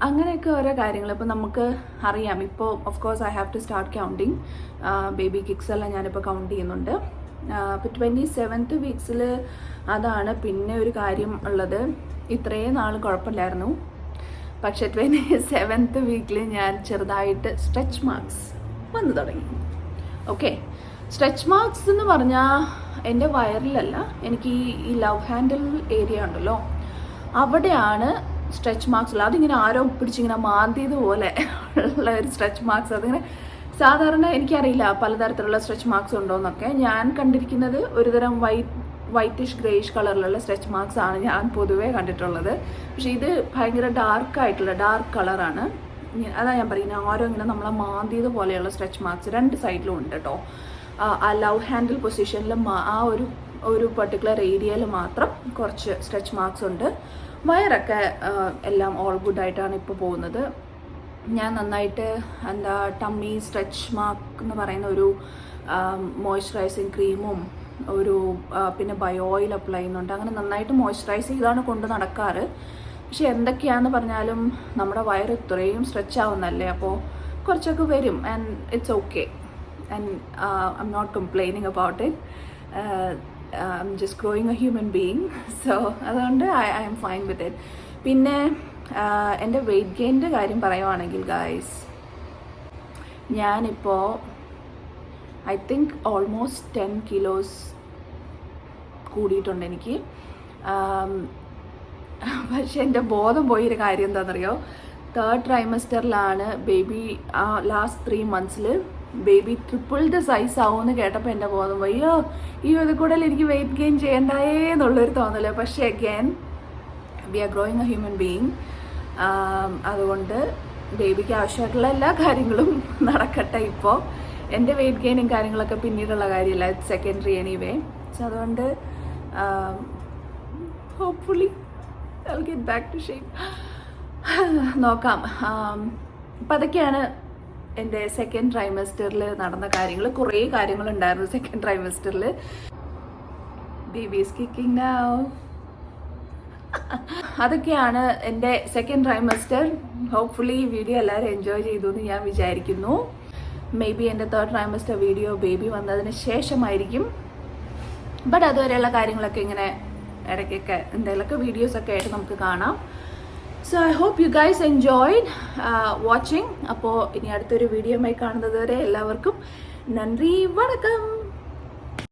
അങ്ങനെയൊക്കെ ഓരോ കാര്യങ്ങൾ ഇപ്പോൾ നമുക്ക് അറിയാം. ഇപ്പോൾ of course I have to start counting. Baby kicks എല്ലാം ഞാനിപ്പോൾ കൗണ്ട് ചെയ്യുന്നുണ്ട്. അപ്പോൾ 27th വീക്സിൽ അതാണ് പിന്നെ ഒരു കാര്യം ഉള്ളത്. ഇത്രയും നാൾ കുഴപ്പമില്ലായിരുന്നു, പക്ഷെ 27th വീക്കിൽ ഞാൻ ചെറുതായിട്ട് സ്ട്രെച്ച് മാർക്സ് വന്നു തുടങ്ങി. ഓക്കെ, സ്ട്രെച്ച് മാർക്സ് എന്ന് പറഞ്ഞാൽ എൻ്റെ വയറിലല്ല, എനിക്ക് ഈ ലവ് ഹാൻഡിൽ ഏരിയ ഉണ്ടല്ലോ അവിടെയാണ് സ്ട്രെച്ച് മാർക്സ് ഉള്ളത്. അതിങ്ങനെ ആരോ പിടിച്ചിങ്ങനെ മാന്തിയത് പോലെ ഉള്ള ഒരു സ്ട്രെച്ച് മാർക്സ്. അതിങ്ങനെ സാധാരണ എനിക്കറിയില്ല പലതരത്തിലുള്ള സ്ട്രെച്ച് മാർക്സ് ഉണ്ടോയെന്നൊക്കെ. ഞാൻ കണ്ടിരിക്കുന്നത് ഒരുതരം വൈറ്റിഷ് ഗ്രേയിഷ് കളറിലുള്ള സ്ട്രെച്ച് മാർക്സ് ആണ് ഞാൻ പൊതുവേ കണ്ടിട്ടുള്ളത്. പക്ഷെ ഇത് ഭയങ്കര ഡാർക്ക് കളറാണ്. അതാണ് ഞാൻ പറയുന്നത്, ആരോ ഇങ്ങനെ നമ്മളെ മാന്തിയത് പോലെയുള്ള സ്ട്രെച്ച് മാർക്സ് 2 സൈഡിലും ഉണ്ട് കേട്ടോ. ആ ലവ് ഹാൻഡിൽ പൊസിഷനിൽ ആ ഒരു പർട്ടിക്കുലർ ഏരിയയിൽ മാത്രം കുറച്ച് സ്ട്രെച്ച് മാർക്സ് ഉണ്ട്. വയറൊക്കെ എല്ലാം ഓൾ ഗുഡായിട്ടാണ് ഇപ്പോൾ പോകുന്നത്. ഞാൻ നന്നായിട്ട് ടമ്മി സ്ട്രെച്ച് മാർക്ക് എന്ന് പറയുന്ന ഒരു മോയ്സ്ചറൈസിങ് ക്രീമും പിന്നെ ബയോ ഓയിൽ അപ്ലൈ ചെയ്യുന്നുണ്ട്. അങ്ങനെ നന്നായിട്ട് മോയ്സ്ചറൈസ് ചെയ്താണ് കൊണ്ട് നടക്കാറ്. പക്ഷെ എന്തൊക്കെയാണെന്ന് പറഞ്ഞാലും നമ്മുടെ വയറ് ഇത്രയും സ്ട്രെച്ച് ആവുന്നല്ലേ, അപ്പോൾ കുറച്ചൊക്കെ വരും. And it's okay, and I'm not complaining about it. I'm just growing a human being. So അതുകൊണ്ട് I'm fine with it. പിന്നെ എൻ്റെ വെയ്റ്റ് ഗെയിൻ്റെ കാര്യം പറയുവാണെങ്കിൽ ഗായ്സ്, ഞാനിപ്പോൾ ഐ തിങ്ക് ഓൾമോസ്റ്റ് 10 കിലോസ് കൂടിയിട്ടുണ്ട് എനിക്ക്. പക്ഷെ എൻ്റെ ബോധം പോയൊരു കാര്യം എന്താണെന്നറിയോ, 3rd ട്രൈമസ്റ്ററിലാണ് baby, last 3 months baby triple the size ആവുമെന്ന് കേട്ടപ്പോൾ എൻ്റെ ബോധം പോയി. ഇത് കൂടുതൽ എനിക്ക് വെയിറ്റ് ഗെയിൻ ചെയ്യണ്ടായേ എന്നുള്ളൊരു തോന്നല്. പക്ഷേ again V are growing a human being. അതുകൊണ്ട് ബേബിക്ക് ആവശ്യമായിട്ടുള്ള എല്ലാ കാര്യങ്ങളും നടക്കട്ടെ. ഇപ്പോൾ എൻ്റെ വെയിറ്റ് ഗെയിനും കാര്യങ്ങളൊക്കെ പിന്നീടുള്ള കാര്യമില്ല, ഇറ്റ്സ് സെക്കൻഡറി എനിവേ. സോ അതുകൊണ്ട് hopefully I will get back to shape. നോക്കാം. അപ്പം അതൊക്കെയാണ് എൻ്റെ 2nd ട്രൈമസ്റ്ററിൽ നടന്ന കാര്യങ്ങൾ. കുറേ കാര്യങ്ങളുണ്ടായിരുന്നു 2nd ട്രൈമസ്റ്ററിൽ. Baby is kicking now. അതൊക്കെയാണ് എൻ്റെ 2nd ട്രൈമസ്റ്റർ. ഹോപ്പ്ഫുള്ളി ഈ വീഡിയോ എല്ലാവരും എൻജോയ് ചെയ്തു എന്ന് ഞാൻ വിചാരിക്കുന്നു. മേ ബി എൻ്റെ 3rd ട്രൈമസ്റ്റർ വീഡിയോ ബേബി വന്നതിന് ശേഷമായിരിക്കും. ബട്ട് അതുവരെയുള്ള കാര്യങ്ങളൊക്കെ ഇങ്ങനെ ഇടയ്ക്കൊക്കെ എന്തെങ്കിലുമൊക്കെ വീഡിയോസൊക്കെ ആയിട്ട് നമുക്ക് കാണാം. So I hope you guys enjoyed watching. അപ്പോൾ ഇനി അടുത്തൊരു വീഡിയോയുമായി കാണുന്നത് വരെ എല്ലാവർക്കും നന്ദി, വണക്കം.